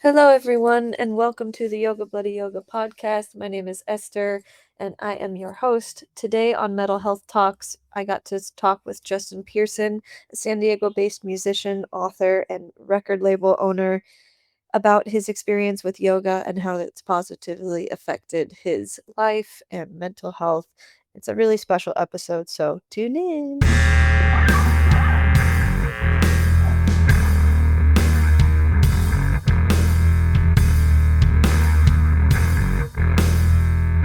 Hello, everyone, and welcome to the Yoga Bloody Yoga podcast. My name is Esther, and I am your host. Today on Mental Health Talks, I got to talk with Justin Pearson, a San Diego based musician, author, and record label owner, about his experience with yoga and how it's positively affected his life and mental health. It's a really special episode, so tune in.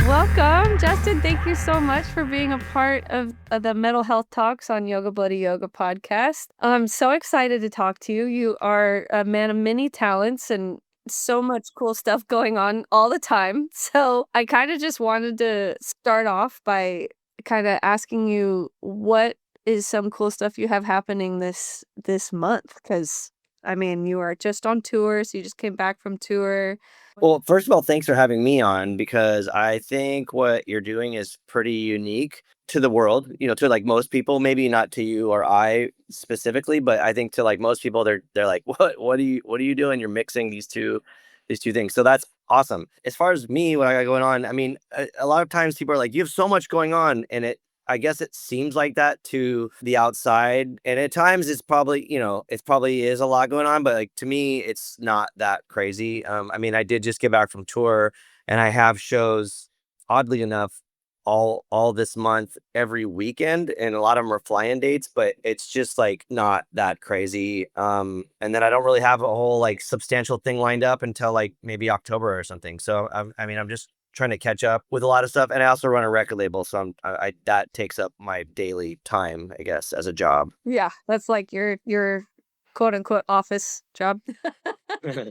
Welcome, Justin. Thank you so much for being a part of the Mental Health Talks on Yoga Bloody Yoga podcast. I'm so excited to talk to you. You are a man of many talents and so much cool stuff going on all the time. So I kind of just wanted to start off by kind of asking you what is some cool stuff you have happening this month? Because I mean, you are just on tour, so you just came back from tour. Well, first of all, thanks for having me on because I think what you're doing is pretty unique to the world, to like most people, maybe not to you or I specifically, but I think to like most people they're like, what are you doing? You're mixing these two things. So that's awesome. As far as me, what I got going on, I mean, a lot of times people are like, you have so much going on, and I guess it seems like that to the outside. And at times it's probably, it probably is a lot going on, but like to me, it's not that crazy. I mean, I did just get back from tour and I have shows, oddly enough, all this month, every weekend, and a lot of them are fly-in dates, but it's just like not that crazy. And then I don't really have a whole like substantial thing lined up until like maybe October or something. So I mean, I'm just trying to catch up with a lot of stuff, and I also run a record label, so I that takes up my daily time, I guess, as a job. Yeah, that's like your quote unquote office job.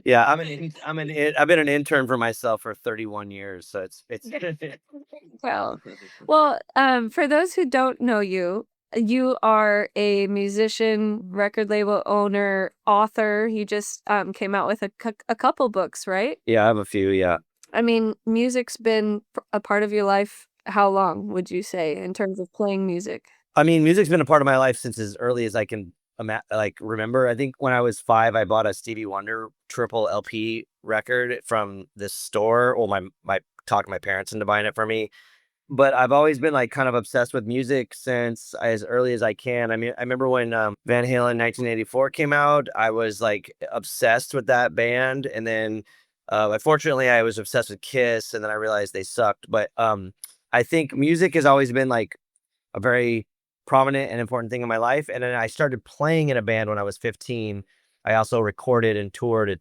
Yeah, I've been an intern for myself for 31 years, so it's Well, for those who don't know you, you are a musician, record label owner, author. You just came out with a couple books, right? yeah, I have a few, yeah. I mean, music's been a part of your life. How long would you say in terms of playing music? I mean, music's been a part of my life since as early as I can remember. I think when I was 5, I bought a Stevie Wonder triple LP record from this store. Well, my talked my parents into buying it for me. But I've always been like kind of obsessed with music since as early as I can. I mean, I remember when Van Halen 1984 came out, I was like obsessed with that band. And then unfortunately I was obsessed with Kiss, and then I realized they sucked. But I think music has always been like a very prominent and important thing in my life. And then I started playing in a band when I was 15. I also recorded and toured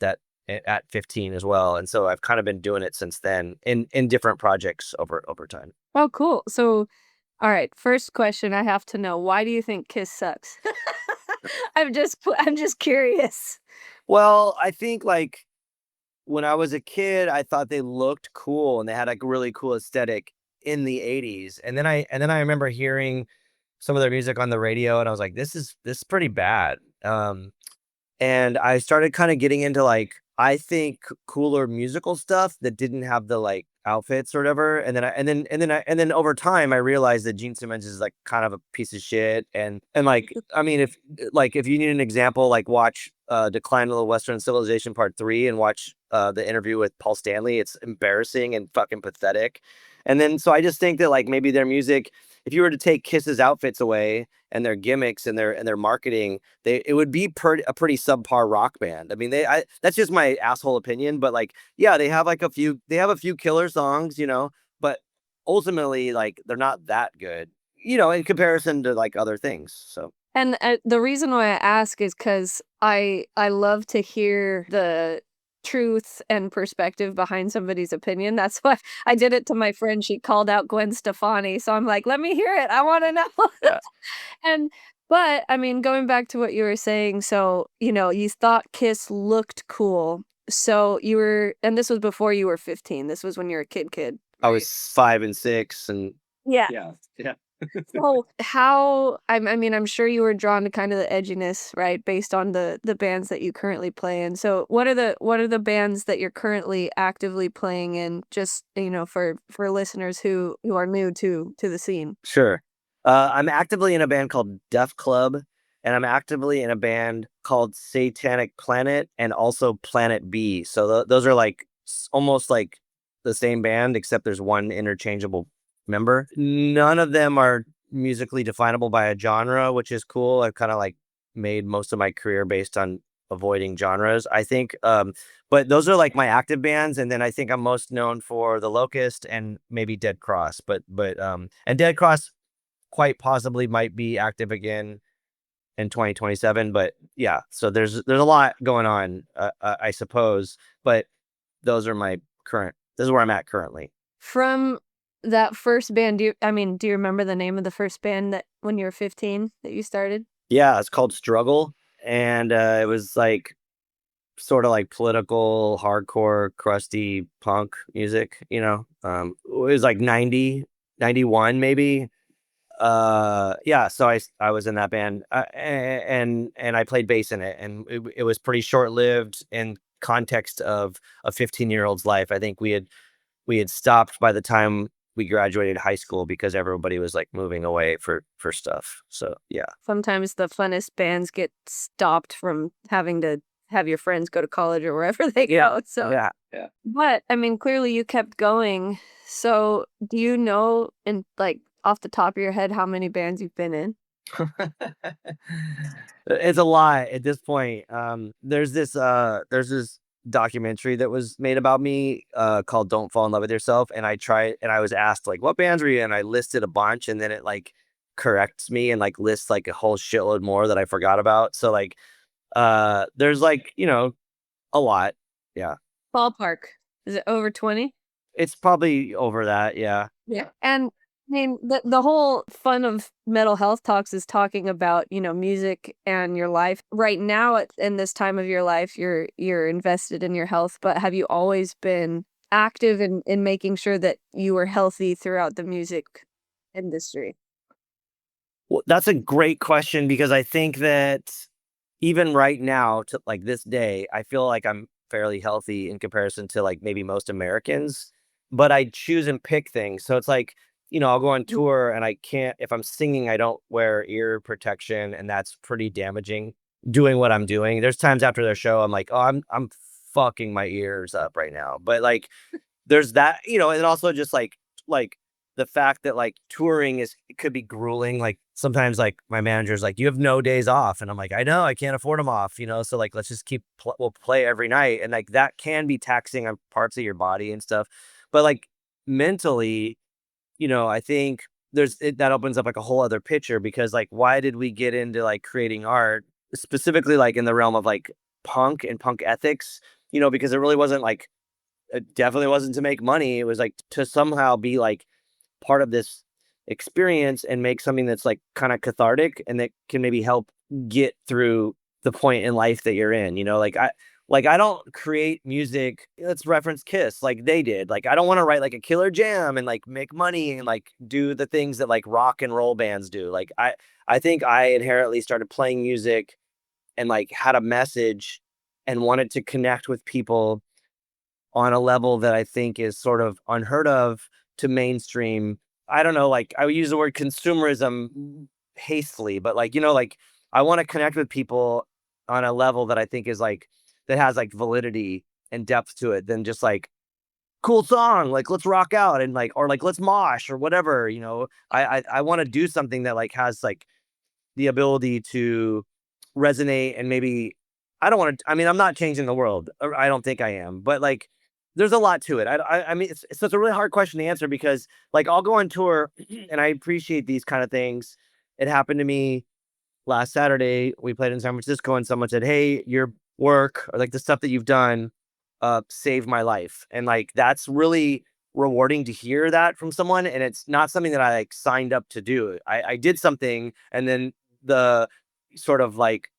at 15 as well. And so I've kind of been doing it since then in different projects over time. Oh, cool. So, all right, first question I have to know, why do you think Kiss sucks? I'm just curious. Well, I think like when I was a kid, I thought they looked cool and they had like a really cool aesthetic in the 80s. And then I remember hearing some of their music on the radio, and I was like, this is pretty bad. And I started kind of getting into like, I think, cooler musical stuff that didn't have the like outfits or whatever. And then over time I realized that Gene Simmons is like kind of a piece of shit. And like, I mean, if you need an example, like watch Decline of the Western Civilization Part 3 and watch the interview with Paul Stanley. It's embarrassing and fucking pathetic. And then so I just think that like maybe their music, if you were to take Kiss's outfits away and their gimmicks and their marketing, it would be a pretty subpar rock band. I mean, that's just my asshole opinion, but like, yeah, they have a few killer songs, but ultimately, like, they're not that good, in comparison to like other things. So And the reason why I ask is because I love to hear the truth and perspective behind somebody's opinion. That's why I did it to my friend. She called out Gwen Stefani, so I'm like, let me hear it. I want to know. yeah, And but I mean, going back to what you were saying, so you thought Kiss looked cool. So you were, and this was before you were 15. This was when you were a kid, I right? was 5 and 6, and Yeah. yeah. So I mean, I'm sure you were drawn to kind of the edginess, right, based on the bands that you currently play in. So what are the bands that you're currently actively playing in, just, for listeners who are new to the scene? Sure. I'm actively in a band called Def Club, and I'm actively in a band called Satanic Planet and also Planet B. So those are like almost like the same band, except there's one interchangeable member. None of them are musically definable by a genre, which is cool. I've kind of like made most of my career based on avoiding genres, I think. But those are like my active bands, and then I think I'm most known for The Locust and maybe Dead Cross. And Dead Cross quite possibly might be active again in 2027. But yeah, so there's a lot going on, I suppose. But those are my current. This is where I'm at currently. From that first band, do you remember the name of the first band that when you were 15 that you started? Yeah, it's called Struggle, and it was like sort of like political, hardcore, crusty punk music. It was like 91 maybe. Yeah, so I was in that band, and I played bass in it, and it was pretty short lived in context of a 15-year-old's life. I think we had stopped by the time we graduated high school because everybody was like moving away for stuff. So yeah. Sometimes the funnest bands get stopped from having to have your friends go to college or wherever they Yeah. go, so Yeah. Yeah. but, I mean, clearly you kept going. So, do you know in like, off the top of your head how many bands you've been in? It's a lot at this point. There's this documentary that was made about me, called Don't Fall in Love with Yourself. And I was asked like, what bands were you in? I listed a bunch, and then it like corrects me and like lists like a whole shitload more that I forgot about. So like, there's like, a lot. Yeah. Ballpark. Is it over 20? It's probably over that. Yeah. Yeah. And, I mean, the whole fun of mental health talks is talking about, music and your life. Right now, in this time of your life, you're invested in your health, but have you always been active in making sure that you were healthy throughout the music industry? Well, that's a great question because I think that even right now, to like this day, I feel like I'm fairly healthy in comparison to like maybe most Americans, but I choose and pick things. So it's like, I'll go on tour and I can't, if I'm singing, I don't wear ear protection, and that's pretty damaging doing what I'm doing. There's times after their show, I'm like, oh, I'm fucking my ears up right now. But like, there's that, and also just like the fact that like touring is it could be grueling. Like sometimes like my manager's like, you have no days off. And I'm like, I know, I can't afford them off, so like let's just we'll play every night. And like that can be taxing on parts of your body and stuff. But like mentally, I think that opens up like a whole other picture because like why did we get into like creating art specifically like in the realm of like punk and punk ethics? Because it really wasn't like it definitely wasn't to make money. It was like to somehow be like part of this experience and make something that's like kind of cathartic and that can maybe help get through the point in life that you're in. I don't create music. Let's reference Kiss like they did. Like I don't want to write like a killer jam and like make money and like do the things that like rock and roll bands do. Like I think I inherently started playing music and like had a message and wanted to connect with people on a level that I think is sort of unheard of to mainstream. I don't know, like I would use the word consumerism hastily, but like I want to connect with people on a level that I think is like that has like validity and depth to it than just like cool song, like let's rock out and like or like let's mosh or whatever. I want to do something that like has like the ability to resonate and maybe I don't want to. I mean, I'm not changing the world. Or I don't think I am, but like, there's a lot to it. I mean, it's a really hard question to answer because like I'll go on tour and I appreciate these kind of things. It happened to me last Saturday. We played in San Francisco and someone said, "Hey, your work or like the stuff that you've done, saved my life." And like that's really rewarding to hear that from someone. And it's not something that I like signed up to do. I did something and then the sort of like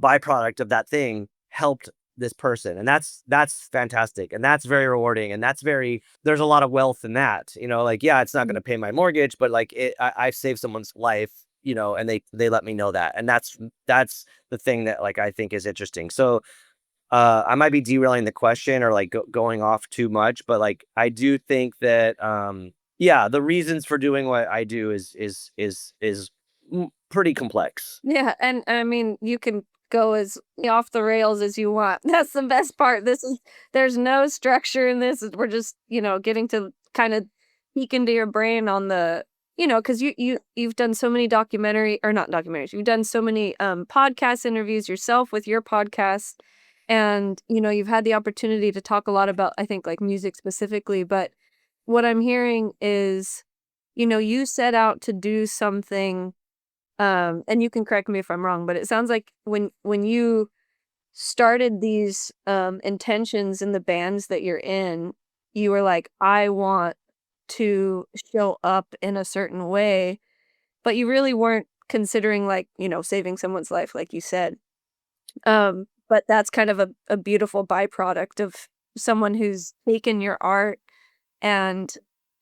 byproduct of that thing helped this person, and that's fantastic and that's very rewarding and there's a lot of wealth in that. Like yeah, it's not going to pay my mortgage, but like I've saved someone's life, and they let me know that, and that's the thing that like I think is interesting. So I might be derailing the question or like going off too much, but like I do think that yeah, the reasons for doing what I do is pretty complex. Yeah, and I mean, you can go as off the rails as you want. That's the best part. There's no structure in this. We're just, getting to kind of peek into your brain on the, because you've done so many documentary or not documentaries. You've done so many podcast interviews yourself with your podcast, and you've had the opportunity to talk a lot about, I think, like music specifically. But what I'm hearing is, you set out to do something, and you can correct me if I'm wrong, but it sounds like when you started these intentions in the bands that you're in, you were like, I want to show up in a certain way, but you really weren't considering, like, saving someone's life, like you said. But that's kind of a beautiful byproduct of someone who's taken your art and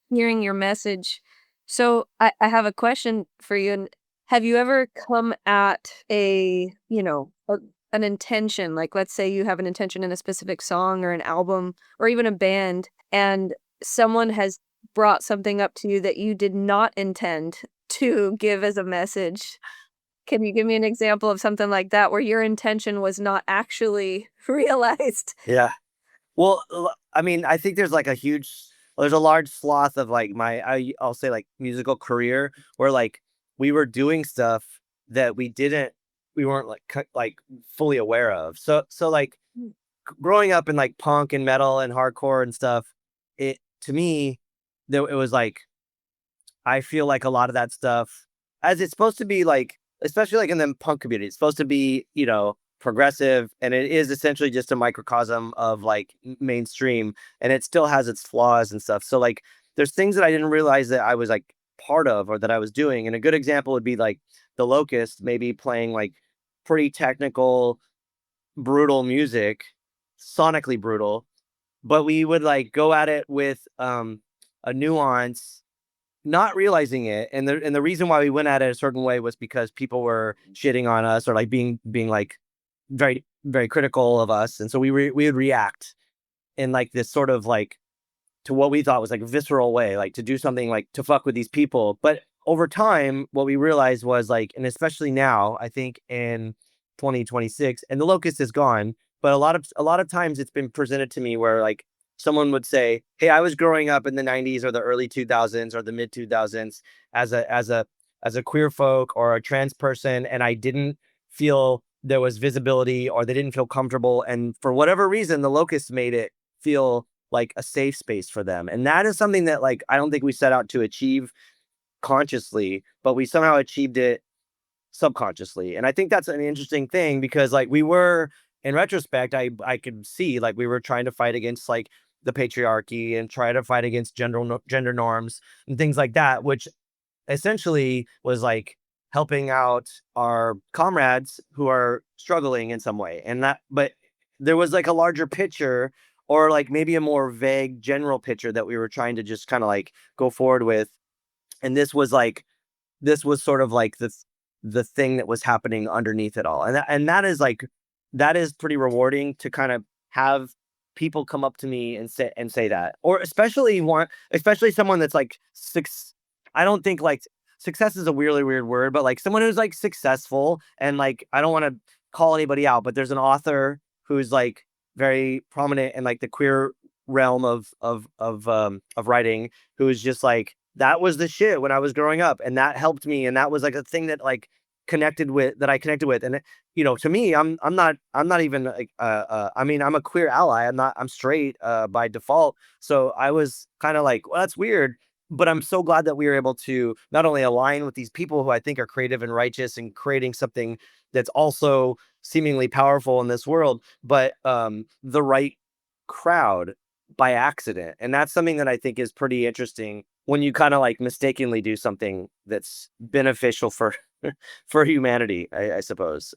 hearing your message. So I have a question for you. And have you ever come at an intention, like let's say you have an intention in a specific song or an album or even a band, and someone has brought something up to you that you did not intend to give as a message? Can you give me an example of something like that where your intention was not actually realized? Yeah. Well, I mean, I think there's a large swath of like I'll say like musical career where like we were doing stuff that we weren't like like fully aware of. So like Mm. growing up in like punk and metal and hardcore and stuff, it to me, it was like I feel like a lot of that stuff, as it's supposed to be like, especially like in the punk community, it's supposed to be, progressive, and it is essentially just a microcosm of like mainstream, and it still has its flaws and stuff. So like, there's things that I didn't realize that I was like part of or that I was doing. And a good example would be like the Locust, maybe playing like pretty technical, brutal music, sonically brutal, but we would like go at it with a nuance, not realizing it. And the reason why we went at it a certain way was because people were shitting on us or like being like very very critical of us, and so we would react in like this sort of like to what we thought was like a visceral way, like to do something like to fuck with these people. But over time, what we realized was like, and especially now, I think in 2026, and the locust is gone, but a lot of times it's been presented to me where like someone would say, "Hey, I was growing up in the 90s or the early 2000s or the mid 2000s as a queer folk or a trans person, and I didn't feel there was visibility or they didn't feel comfortable, and for whatever reason, the locust made it feel like a safe space for them." And that is something that like I don't think we set out to achieve consciously, but we somehow achieved it subconsciously. And I think that's an interesting thing because like we were in retrospect, I could see like we were trying to fight against like the patriarchy and try to fight against gender norms and things like that, which essentially was like helping out our comrades who are struggling in some way. And that, but there was like a larger picture or like maybe a more vague general picture that we were trying to just kind of like go forward with. And this was sort of like the thing that was happening underneath it all. And that is like that is pretty rewarding to kind of have people come up to me and say that. Or especially someone that's like six I don't think like success is a really weird word, but like someone who's like successful, and like I don't want to call anybody out, but there's an author who's like very prominent in like the queer realm of writing, who is just like that was the shit when I was growing up, and that helped me, and that was like a thing that like I connected with. And to me, I'm not even like I mean, I'm a queer ally, I'm straight by default, so I was kind of like, well, that's weird, but I'm so glad that we were able to not only align with these people who I think are creative and righteous and creating something that's also seemingly powerful in this world, but the right crowd by accident. And that's something that I think is pretty interesting when you kind of like mistakenly do something that's beneficial for for humanity, I suppose.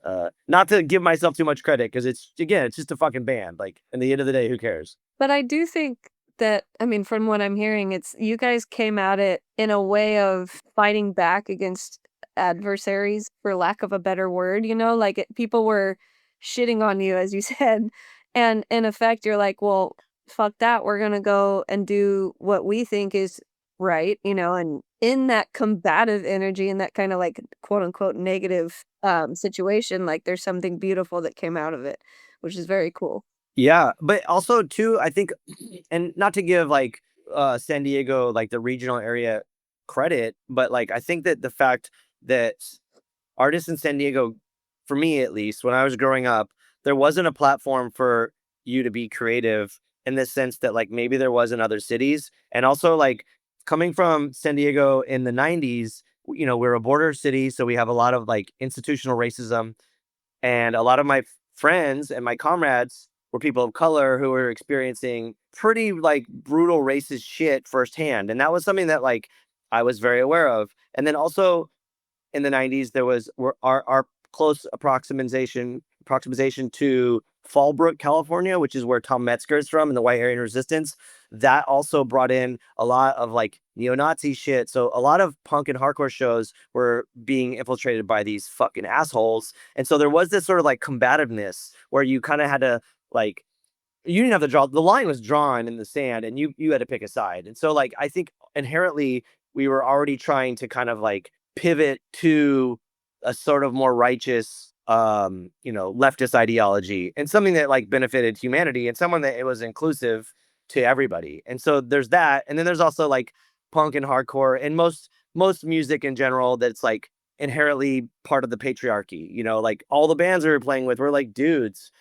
Not to give myself too much credit because it's just a fucking band. Like, in the end of the day, who cares? But I do think that, I mean, from what I'm hearing, it's you guys came at it in a way of fighting back against adversaries, for lack of a better word, like people were shitting on you, as you said. And in effect, you're like, well, fuck that. We're going to go and do what we think is right? And in that combative energy, in that kind of like quote unquote negative situation, like there's something beautiful that came out of it, which is very cool. Yeah, but also too, I think, and not to give like San Diego, like the regional area, credit, but like I think that the fact that artists in San Diego, for me at least, when I was growing up, there wasn't a platform for you to be creative in the sense that like maybe there was in other cities. And also like coming from San Diego in the 90s, we're a border city, so we have a lot of like institutional racism, and a lot of my friends and my comrades were people of color who were experiencing pretty like brutal racist shit firsthand. And that was something that like I was very aware of. And then also in the 90s there was our close approximation to Fallbrook, California, which is where Tom Metzger is from, and the White Aryan Resistance. That also brought in a lot of like neo-Nazi shit. So a lot of punk and hardcore shows were being infiltrated by these fucking assholes. And so there was this sort of like combativeness where you kind of had to like, you didn't have to draw, the line was drawn in the sand, and you had to pick a side. And so like I think inherently we were already trying to kind of like pivot to a sort of more righteous leftist ideology, and something that like benefited humanity, and someone that it was inclusive to everybody. And so there's that, and then there's also like punk and hardcore and most music in general that's like inherently part of the patriarchy. Like all the bands we were playing with were like dudes,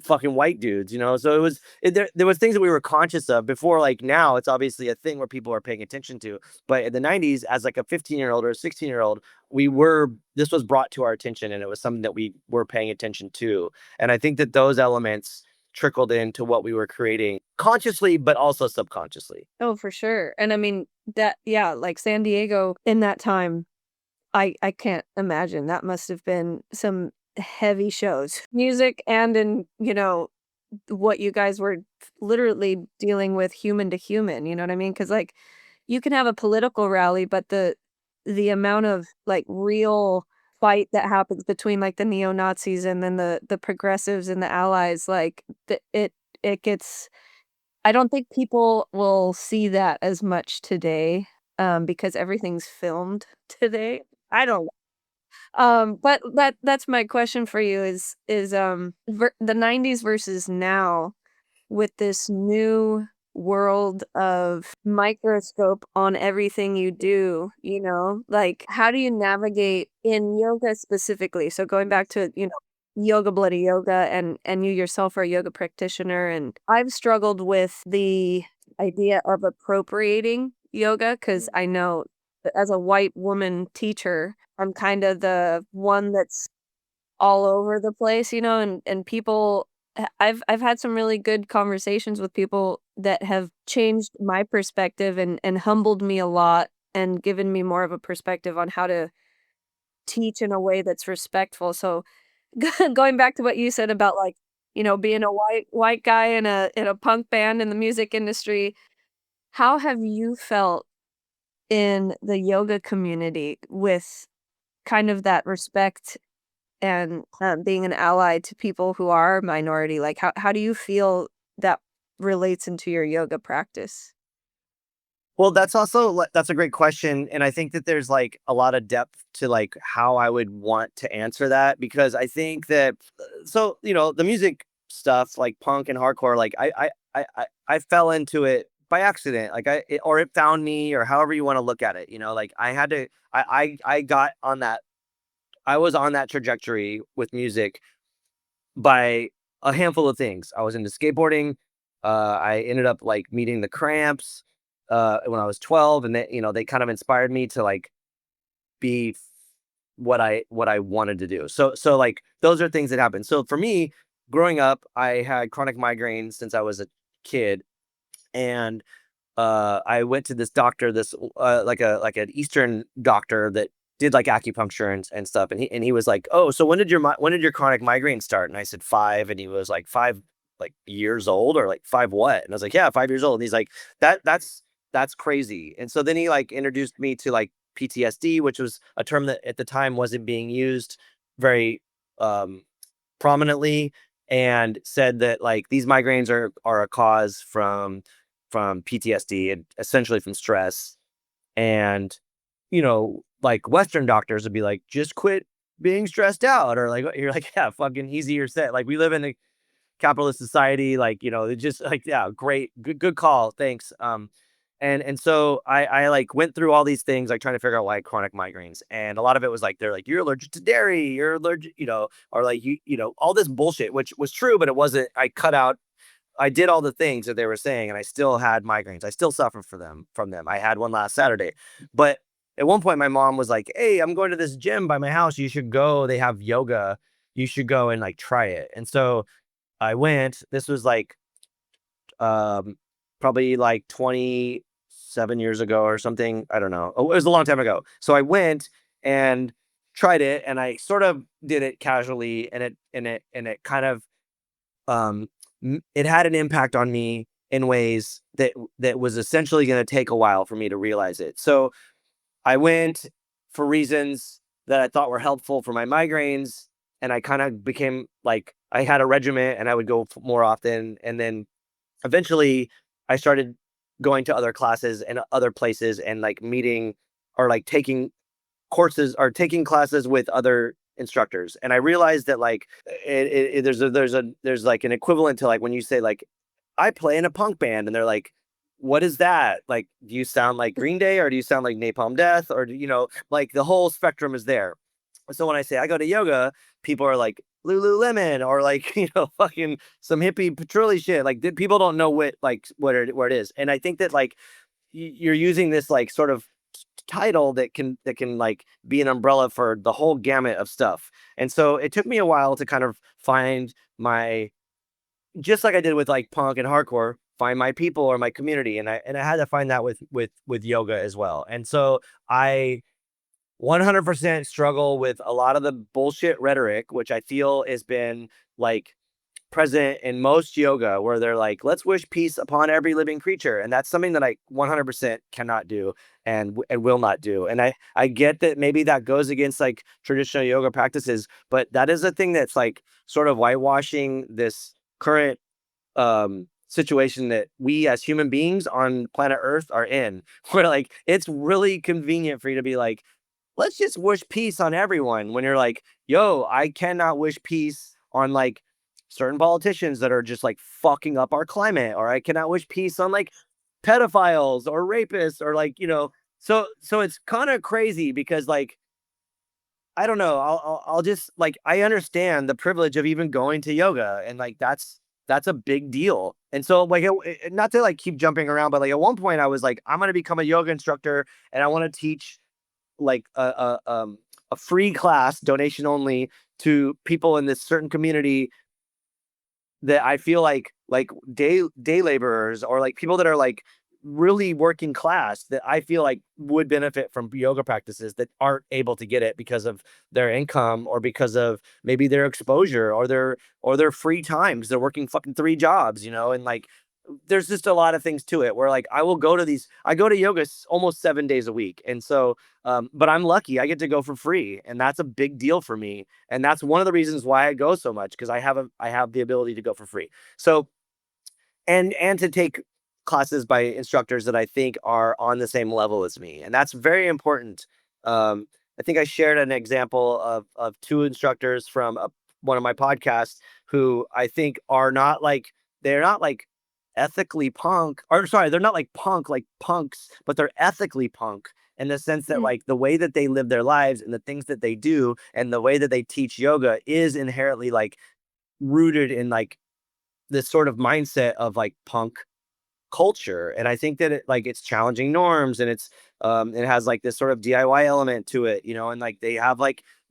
fucking white dudes. So there was things that we were conscious of before. Like now it's obviously a thing where people are paying attention to, but in the 90s, as like a 15-year-old or a 16-year-old, this was brought to our attention, and it was something that we were paying attention to. And I think that those elements trickled into what we were creating consciously but also subconsciously. Oh, for sure. And I mean that, yeah, like San Diego in that time, I can't imagine. That must have been some heavy shows. Music and in, what you guys were literally dealing with human to human, you know what I mean? Because like, you can have a political rally, but the amount of, like, real fight that happens between, like, the neo-Nazis and then the progressives and the allies, like, it gets I don't think people will see that as much today, because everything's filmed today. I don't but that's my question for you the 90s versus now with this new world of microscope on everything you do, like, how do you navigate in yoga specifically? So going back to, yoga bloody yoga and you yourself are a yoga practitioner, and I've struggled with the idea of appropriating yoga because I know that as a white woman teacher, I'm kind of the one that's all over the place, and people I've had some really good conversations with people that have changed my perspective and humbled me a lot and given me more of a perspective on how to teach in a way that's respectful. So going back to what you said about like, being a white guy in a punk band in the music industry, how have you felt in the yoga community with kind of that respect and, being an ally to people who are a minority? Like, how do you feel that relates into your yoga practice? Well, that's a great question, and I think that there's like a lot of depth to like how I would want to answer that, because I think that the music stuff like punk and hardcore, like I fell into it by accident, like or it found me, or however you want to look at it. Like I had to I got on that I was on that trajectory with music by a handful of things. I was into skateboarding. I ended up like meeting the Cramps when I was 12, and they kind of inspired me to like be what I wanted to do. So like those are things that happened. So for me, growing up, I had chronic migraines since I was a kid, and I went to this doctor, this like an Eastern doctor that did like acupuncture and stuff, and he was like, "Oh, so when did your chronic migraine start?" And I said 5, and he was like 5 like years old, or like 5 what? And I was like, "Yeah, 5 years old." And he's like, That's crazy." And so then he like introduced me to like PTSD, which was a term that at the time wasn't being used very um prominently, and said that like these migraines are a cause from PTSD, and essentially from stress. And, like Western doctors would be like, just quit being stressed out, or like, you're like, yeah, fucking easier said. Like, we live in a capitalist society, like, it just like, yeah, great, good call. Thanks. And so I like went through all these things, like trying to figure out why I had chronic migraines. And a lot of it was like, they're like, you're allergic to dairy, you're allergic, or like, all this bullshit, which was true, but it wasn't, I did all the things that they were saying, and I still had migraines. I still suffer from them. I had one last Saturday. But at one point my mom was like, "Hey, I'm going to this gym by my house. You should go. They have yoga. You should go and like try it." And so I went. This was like um probably like 27 years ago or something. I don't know. Oh, it was a long time ago. So I went and tried it, and I sort of did it casually, and it kind of um it had an impact on me in ways that was essentially going to take a while for me to realize it. So I went for reasons that I thought were helpful for my migraines, and I kind of became like, I had a regimen, and I would go more often. And then eventually I started going to other classes and other places, and like meeting, or like taking courses, or taking classes with other instructors. And I realized that like, there's like an equivalent to like when you say like, I play in a punk band, and they're like, what is that? Like, do you sound like Green Day, or do you sound like Napalm Death, or like the whole spectrum is there. So when I say I go to yoga, people are like Lululemon, or like, fucking some hippie patchouli shit. Like, people don't know where it is. And I think that like, you're using this like sort of title that can like be an umbrella for the whole gamut of stuff. And so it took me a while to kind of find my, just like I did with like punk and hardcore, find my people or my community. And I had to find that with yoga as well. And so I 100% struggle with a lot of the bullshit rhetoric, which I feel has been like present in most yoga, where they're like, let's wish peace upon every living creature. And that's something that I 100% cannot do, and will not do. And I get that maybe that goes against like traditional yoga practices, but that is a thing that's like sort of whitewashing this current situation that we as human beings on planet Earth are in, where like it's really convenient for you to be like, let's just wish peace on everyone, when you're like, yo, I cannot wish peace on like certain politicians that are just like fucking up our climate, or I cannot wish peace on like pedophiles or rapists, or like, so it's kind of crazy, because like, I don't know, I'll just like, I understand the privilege of even going to yoga, and like that's a big deal. And so like, not to like keep jumping around, but like at one point I was like, I'm going to become a yoga instructor, and I want to teach like a free class, donation only, to people in this certain community that I feel like day laborers, or like people that are like really working class, that I feel like would benefit from yoga practices, that aren't able to get it because of their income, or because of maybe their exposure, or their free time, because they're working fucking three jobs, and like there's just a lot of things to it, where like I go to yoga almost 7 days a week. And so but I'm lucky I get to go for free, and that's a big deal for me. And that's one of the reasons why I go so much, because I have the ability to go for free. So, and to take classes by instructors that I think are on the same level as me, and that's very important. I think I shared an example of two instructors from one of my podcasts, who I think are not like, they're not like ethically punk, or sorry, they're not like punk like punks, but they're ethically punk, in the sense that Mm, like the way that they live their lives, and the things that they do, and the way that they teach yoga is inherently like rooted in like this sort of mindset of like punk culture. And I think that it's challenging norms, and it has like this sort of DIY element to it, and like they have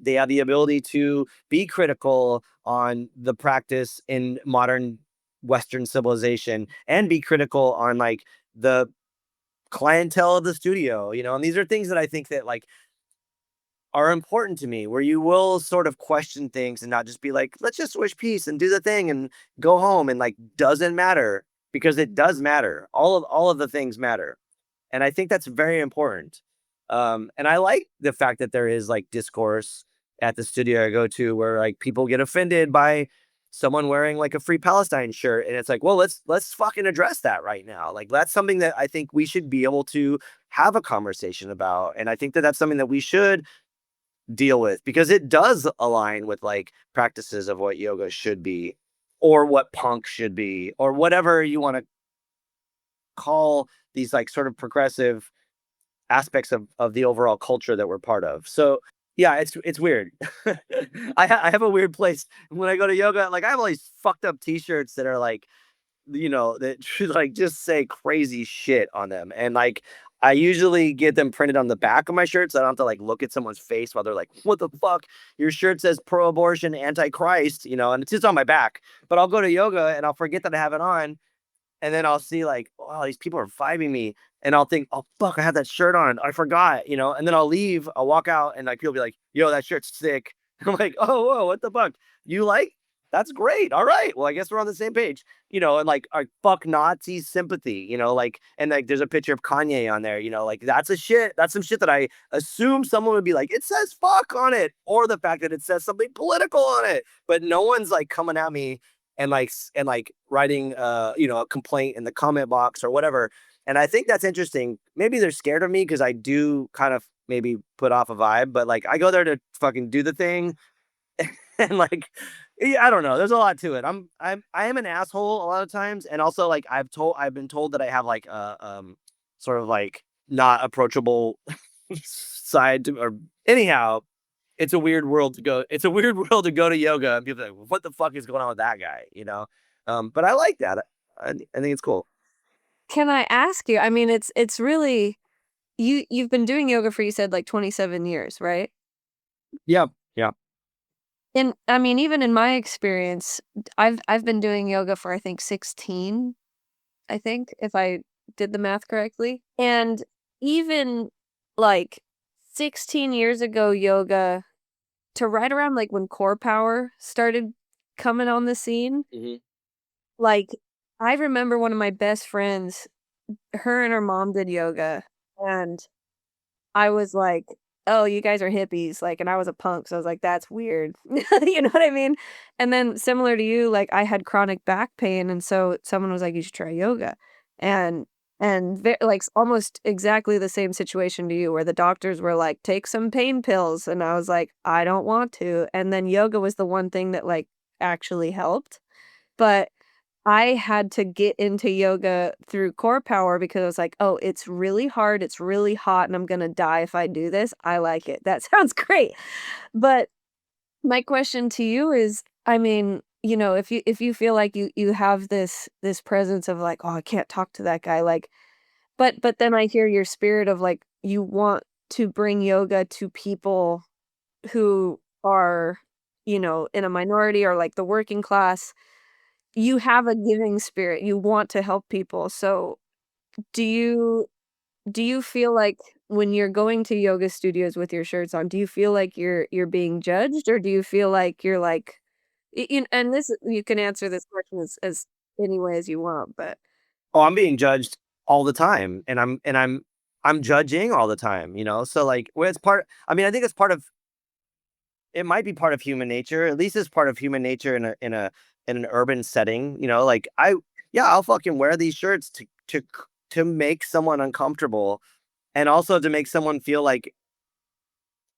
the ability to be critical on the practice in modern Western civilization, and be critical on like the clientele of the studio, and these are things that I think that like are important to me, where you will sort of question things, and not just be like, let's just wish peace and do the thing and go home, and like doesn't matter, because it does matter. All of the things matter. And I think that's very important. And I like the fact that there is like discourse at the studio I go to, where like people get offended by someone wearing like a Free Palestine shirt, and it's like, well, let's fucking address that right now. Like that's something that I think we should be able to have a conversation about, and I think that that's something that we should deal with because it does align with like practices of what yoga should be, or what punk should be, or whatever you want to call these like sort of progressive aspects of the overall culture that we're part of. So yeah, it's weird. I have a weird place when I go to yoga. Like I have all these fucked up T-shirts that are like, that should like just say crazy shit on them, and like I usually get them printed on the back of my shirt, so I don't have to like look at someone's face while they're like, "What the fuck? Your shirt says pro-abortion, anti-Christ," and it's just on my back. But I'll go to yoga and I'll forget that I have it on, and then I'll see like, wow, these people are vibing me. And I'll think, oh fuck, I had that shirt on. I forgot. And then I'll leave, I'll walk out and like people be like, yo, that shirt's sick. I'm like, oh whoa, what the fuck? You like? That's great. All right. Well, I guess we're on the same page. And like our fuck Nazi sympathy, like and like there's a picture of Kanye on there, like that's some shit that I assume someone would be like, it says fuck on it, or the fact that it says something political on it. But no one's like coming at me and writing a complaint in the comment box or whatever. And I think that's interesting. Maybe they're scared of me because I do kind of maybe put off a vibe, but like I go there to fucking do the thing. And like, yeah, I don't know, there's a lot to it. I am an asshole a lot of times, and also like I've been told that I have like a sort of like not approachable side to, or anyhow, it's a weird world to go to yoga and people are like, what the fuck is going on with that guy? But I like that. I think it's cool. Can I ask you, I mean, it's really you've been doing yoga for, you said, like, 27 years, right? Yeah. Yeah. And, I mean, even in my experience, I've been doing yoga for, I think, 16, I think, if I did the math correctly. And even, like, 16 years ago yoga to right around, like, when core power started coming on the scene, Hmm. like, I remember one of my best friends, her and her mom did yoga, and I was like, "Oh, you guys are hippies," like, and I was a punk, so I was like, "That's weird." You know what I mean? And then similar to you, like, I had chronic back pain, and so someone was like, "You should try yoga." And like, almost exactly the same situation to you where the doctors were like, "Take some pain pills," and I was like, "I don't want to." And then yoga was the one thing that, like, actually helped. But I had to get into yoga through core power because I was like, "Oh, it's really hard, it's really hot, and I'm gonna die if I do this. I like it. That sounds great." But my question to you is, I mean, if you feel like you have this presence of like, "Oh, I can't talk to that guy," like, but then I hear your spirit of like, you want to bring yoga to people who are, in a minority or like the working class. You have a giving spirit, you want to help people, so do you do you feel like when you're going to yoga studios with your shirts on, do you feel like you're being judged, or do you feel like you're like and this you can answer this question as any way as you want, but Oh, I'm being judged all the time, and I'm judging all the time. So like, well, it's part. I mean, I think it's part of. It might be part of human nature. At least it's part of human nature in an urban setting. Like yeah, I'll fucking wear these shirts to make someone uncomfortable, and also to make someone feel like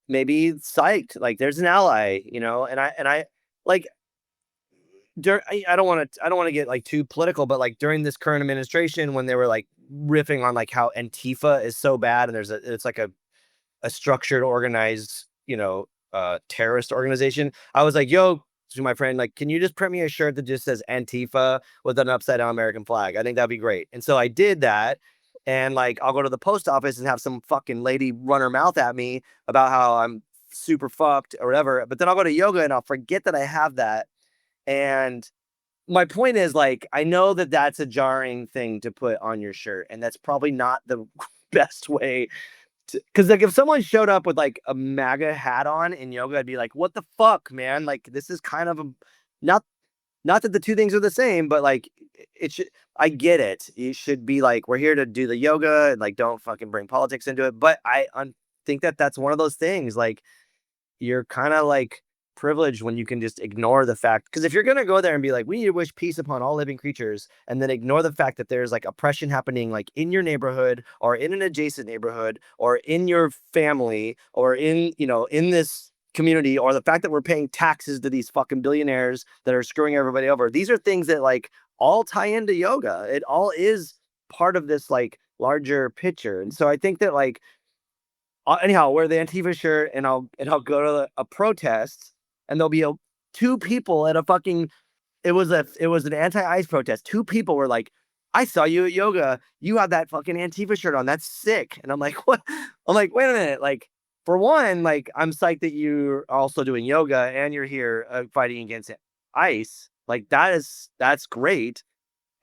maybe psyched, like there's an ally. And I like I don't want to get like too political, but like during this current administration when they were like riffing on like how Antifa is so bad, and it's like a structured, organized, terrorist organization. I was like, yo, to my friend, like, can you just print me a shirt that just says Antifa with an upside down American flag? I think that'd be great. And so I did that. And like, I'll go to the post office and have some fucking lady run her mouth at me about how I'm super fucked or whatever. But then I'll go to yoga and I'll forget that I have that. And my point is, like, I know that that's a jarring thing to put on your shirt. And that's probably not the best way, because like if someone showed up with like a MAGA hat on in yoga, I'd be like, "What the fuck, man? Like this is kind of a not not that the two things are the same, but like it should. I get it. You should be like, we're here to do the yoga and like don't fucking bring politics into it. But I think that that's one of those things. Like you're kind of like privilege when you can just ignore the fact, because if you're going to go there and be like, we need to wish peace upon all living creatures, and then ignore the fact that there's like oppression happening like in your neighborhood or in an adjacent neighborhood or in your family or in, in this community, or the fact that we're paying taxes to these fucking billionaires that are screwing everybody over. These are things that like all tie into yoga. It all is part of this like larger picture. And so I think that like, anyhow, I'll wear the Antifa shirt and I'll go to a protest, and there'll be two people at a fucking, it was an anti-ICE protest. Two people were like, I saw you at yoga. You have that fucking Antifa shirt on. That's sick. And I'm like, what? I'm like, wait a minute. Like, for one, like, I'm psyched that you're also doing yoga and you're here fighting against ICE. Like, that's great.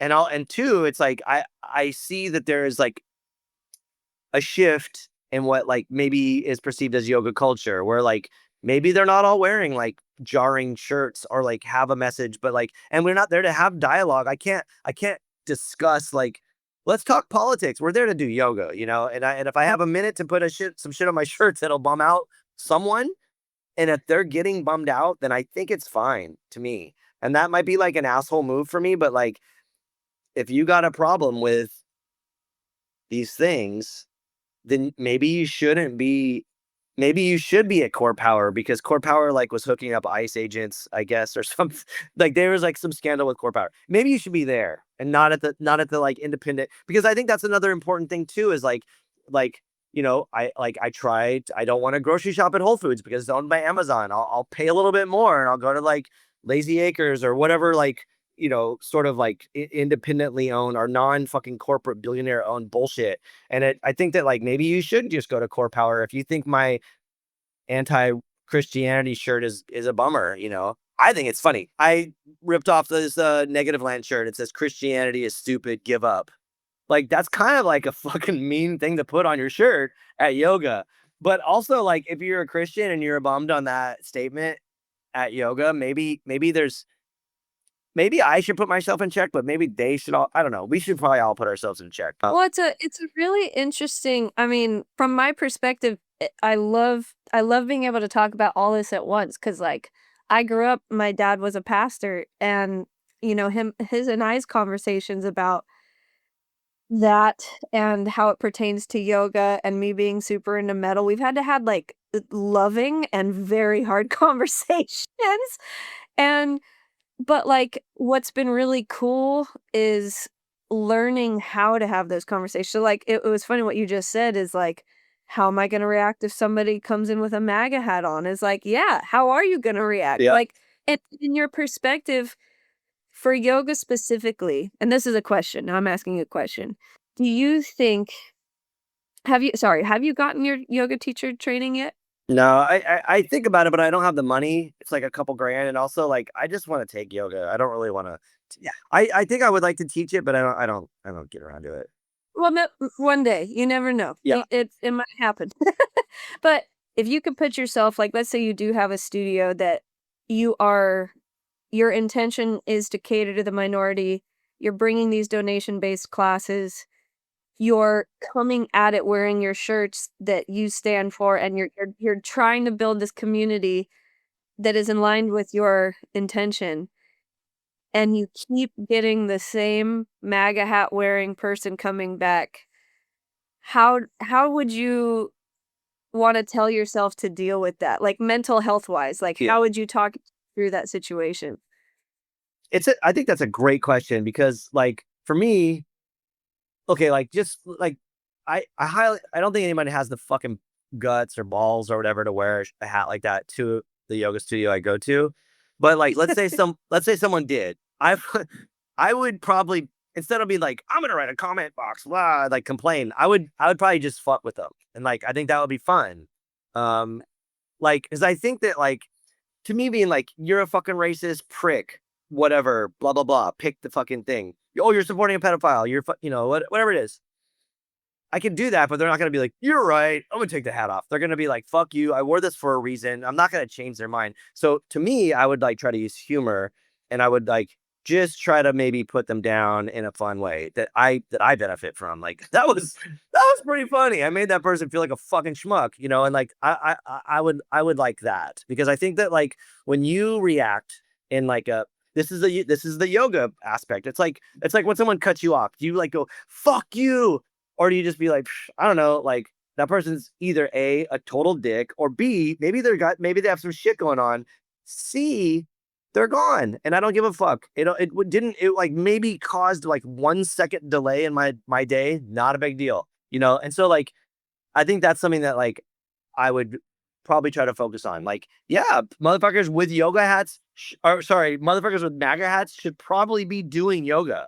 And two, it's like I see that there is like a shift in what like maybe is perceived as yoga culture, where like maybe they're not all wearing like jarring shirts or like have a message, but like, and we're not there to have dialogue. I can't discuss like, let's talk politics. We're there to do yoga, and if I have a minute to put some shit on my shirts that'll bum out someone, and if they're getting bummed out, then I think it's fine to me. And that might be like an asshole move for me, but like, if you got a problem with these things, then maybe you should be at Core Power, because Core Power like was hooking up ICE agents, I guess, or something. Like there was like some scandal with Core Power. Maybe you should be there and not at the like independent, because I think that's another important thing too, is like I don't want to grocery shop at Whole Foods because it's owned by Amazon. I'll pay a little bit more and I'll go to like Lazy Acres or whatever, like, sort of like independently owned or non fucking corporate billionaire owned bullshit. And I think that like maybe you should just go to Core Power if you think my anti-Christianity shirt is a bummer. I think it's funny. I ripped off this Negative Land shirt. It says Christianity is stupid, give up. Like that's kind of like a fucking mean thing to put on your shirt at yoga. But also like if you're a Christian and you're bummed on that statement at yoga, maybe I should put myself in check, but maybe they should all. I don't know. We should probably all put ourselves in check. Well, it's a really interesting, I mean, from my perspective, I love being able to talk about all this at once, because like I grew up, my dad was a pastor, and his and I's conversations about that and how it pertains to yoga and me being super into metal. We've had to have like loving and very hard conversations. And but, like, what's been really cool is learning how to have those conversations. So, like, it was funny what you just said is, like, how am I gonna react if somebody comes in with a MAGA hat on? Is like, yeah, how are you gonna react? Yeah. Like, in your perspective, for yoga specifically, and this is a question, now I'm asking you a question. Do you think have you gotten your yoga teacher training yet? No, I think about it, but I don't have the money. It's like a couple grand, and also like I just want to take yoga. I don't really want to. Yeah, I think I would like to teach it, but I don't get around to it. Well, no, one day, you never know. Yeah, It might happen. But if you could put yourself, like, let's say you do have a studio that you are your intention is to cater to the minority, you're bringing these donation-based classes, you're coming at it wearing your shirts that you stand for, and you're trying to build this community that is in line with your intention, and you keep getting the same MAGA hat wearing person coming back. How would you wanna tell yourself to deal with that? Like, mental health wise, like, yeah. how would you talk through that situation? I think that's a great question, because like for me, okay, like just like I don't think anybody has the fucking guts or balls or whatever to wear a hat like that to the yoga studio I go to. But like let's say someone did. I would probably, instead of being like, I'm gonna write a comment box, blah, like complain, I would probably just fuck with them. And like I think that would be fun. Um like, because I think that like, to me, being like, you're a fucking racist prick, whatever, blah blah blah, pick the fucking thing. Oh, you're supporting a pedophile. Whatever it is. I can do that, but they're not gonna be like, you're right, I'm gonna take the hat off. They're gonna be like, fuck you, I wore this for a reason. I'm not gonna change their mind. So to me, I would like try to use humor, and I would like just try to maybe put them down in a fun way that I benefit from. Like that was pretty funny. I made that person feel like a fucking schmuck, and like I would like that because I think that like when you react in like a this is the yoga aspect. It's like when someone cuts you off, do you like go fuck you, or do you just be like I don't know, like that person's either a total dick, or B, maybe they have some shit going on. C, they're gone, and I don't give a fuck. Didn't it like maybe caused like 1 second delay in my day, not a big deal. And so like I think that's something that like I would probably try to focus on. Like, yeah, motherfuckers with yoga hats, or sorry, motherfuckers with MAGA hats should probably be doing yoga.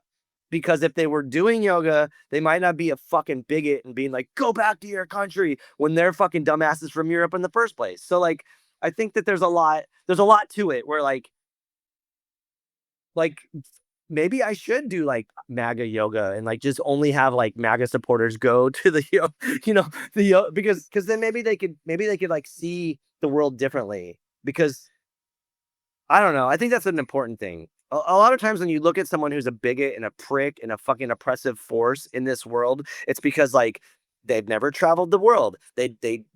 Because if they were doing yoga, they might not be a fucking bigot and being like, go back to your country when they're fucking dumbasses from Europe in the first place. So like I think that there's a lot to it where like maybe I should do like MAGA yoga and like just only have like MAGA supporters go to the because then maybe they could like see the world differently because I don't know. I think that's an important thing. A lot of times when you look at someone who's a bigot and a prick and a fucking oppressive force in this world, it's because like they've never traveled the world.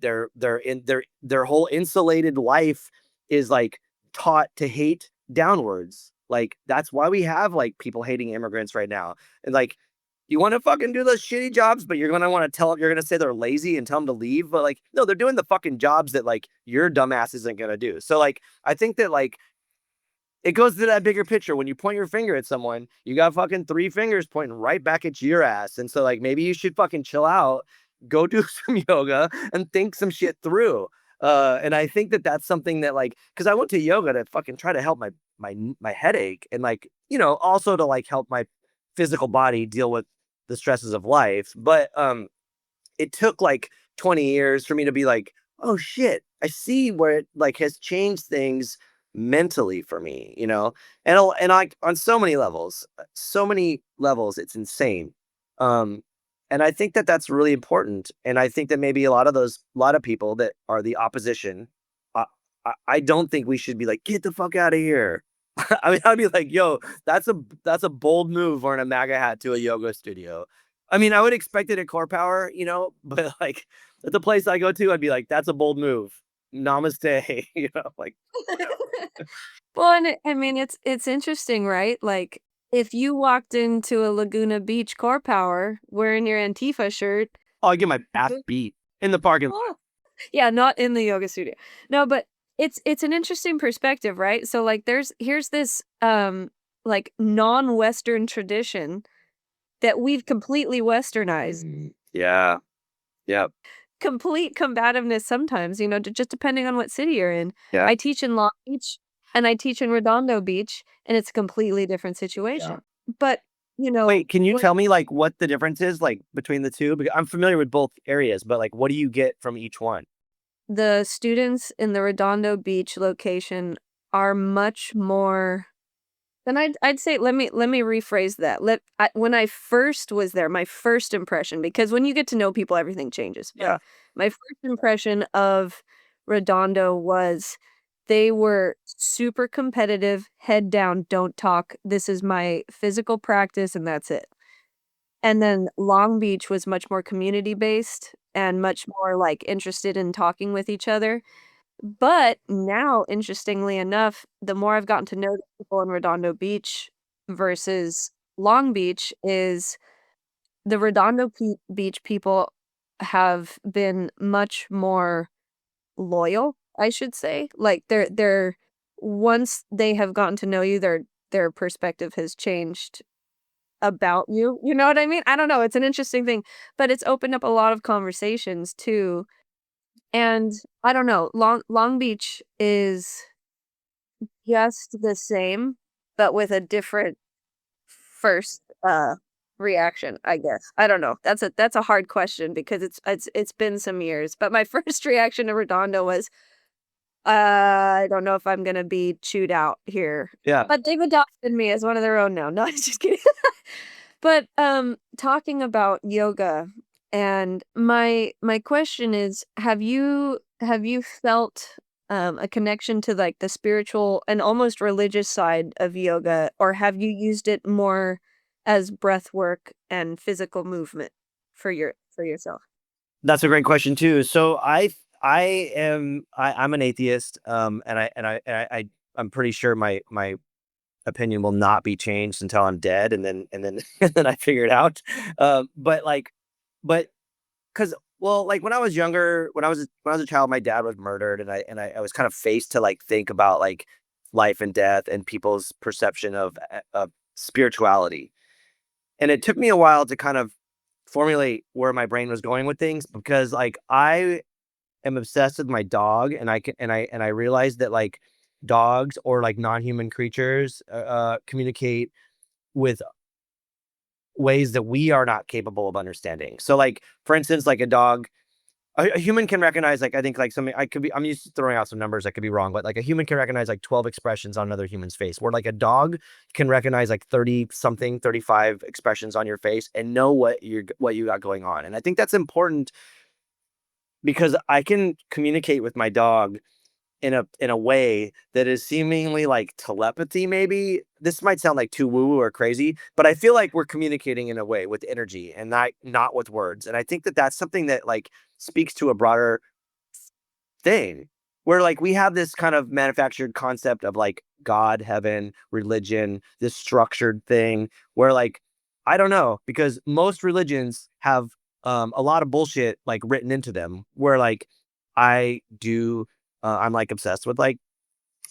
Their whole insulated life is like taught to hate downwards. Like that's why we have like people hating immigrants right now. And like you want to fucking do those shitty jobs, but you're gonna say they're lazy and tell them to leave. But like, no, they're doing the fucking jobs that like your dumbass isn't gonna do. So like I think that like it goes to that bigger picture. When you point your finger at someone, you got fucking three fingers pointing right back at your ass. And so, like, maybe you should fucking chill out, go do some yoga, and think some shit through. And I think that that's something that, like, because I went to yoga to fucking try to help my headache, and like, also to like help my physical body deal with the stresses of life. But it took like 20 years for me to be like, oh shit, I see where it like has changed things mentally for me. And like on so many levels, it's insane. Um, and I think that that's really important. And I think that maybe a lot of people that are the opposition, I, I don't think we should be like, get the fuck out of here. I mean, I'd be like, yo, that's a bold move wearing a MAGA hat to a yoga studio. I mean, I would expect it at Core Power, but like at the place I go to, I'd be like, that's a bold move. Namaste, like Well, and I mean, it's interesting, right? Like, if you walked into a Laguna Beach Core Power wearing your Antifa shirt. oh, I get my ass Mhm. beat in the parking lot. Oh. Yeah, not in the yoga studio. No, but it's an interesting perspective, right? So, like, here's this, like, non-Western tradition that we've completely westernized. Yeah. Yep. Complete combativeness sometimes, just depending on what city you're in. Yeah. I teach in Long Beach, and I teach in Redondo Beach, and it's a completely different Yeah. situation. But, Wait, can you what tell me like what the difference is like between the two? Because I'm familiar with both areas, but like what do you get from each one? the students in the Redondo Beach location are much more. Then I'd say let me rephrase that. When I first was there, my first impression, because when you get to know people, everything changes. But Yeah. my first impression of Redondo was they were super competitive, head down, don't talk. This is my physical practice, and that's it. And then Long Beach was much more community based and much more like interested in talking with each other. But now, interestingly enough, the more I've gotten to know the people in Redondo Beach versus Long Beach is the Beach people have been much more loyal, I should say. Like they're once they have gotten to know you, their perspective has changed about you. You know what I mean? I don't know, it's an interesting thing, but it's opened up a lot of conversations too. And I don't know, Long Beach is just the same, but with a different first, reaction, I guess. I don't know. That's a hard question because it's been some years, but my first reaction to Redondo was, I don't know if I'm gonna be chewed out here." Yeah. But they've adopted me as one of their own now. No, I'm just kidding. But, talking about yoga, and my question is, have you felt a connection to like the spiritual and almost religious side of yoga, or have you used it more as breath work and physical movement for yourself? That's a great question too. So I'm an atheist, I'm pretty sure my opinion will not be changed until I'm dead, and then and then I figure it out. But like, but because well, like when I was younger, when I was a child, my dad was murdered, and I was kind of faced to like think about like life and death and people's perception of spirituality, and it took me a while to kind of formulate where my brain was going with things because like I am obsessed with my dog, and I realized that like dogs or like non-human creatures communicate with ways that we are not capable of understanding. So like for instance, like a human can recognize, like I think like something I could be I'm used to throwing out some numbers, I could be wrong, but like a human can recognize like 12 expressions on another human's face, where like a dog can recognize like 30 something, 35 expressions on your face and know what you got going on. And I think that's important because I can communicate with my dog in a way that is seemingly like telepathy. Maybe this might sound like too woo woo or crazy, but I feel like we're communicating in a way with energy and not with words. And I think that that's something that like speaks to a broader thing, where like we have this kind of manufactured concept of like God, heaven, religion, this structured thing where like I don't know, because most religions have a lot of bullshit like written into them, where like I'm like obsessed with like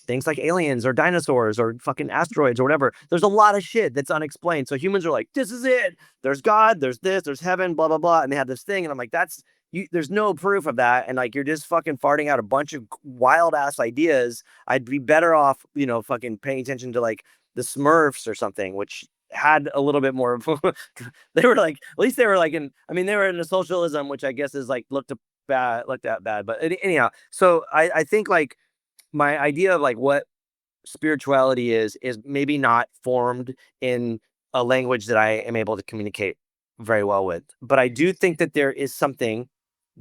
things like aliens or dinosaurs or fucking asteroids or whatever. There's a lot of shit that's unexplained. So humans are like, this is it. There's God, there's this, there's heaven, blah, blah, blah. And they have this thing. And I'm like, that's you, there's no proof of that. And like, you're just fucking farting out a bunch of wild ass ideas. I'd be better off, fucking paying attention to like the Smurfs or something, which had a little bit more of they were like, at least they were like they were in a socialism, which I guess is like looked at bad. But anyhow, so I think like my idea of like what spirituality is maybe not formed in a language that I am able to communicate very well with. But I do think that there is something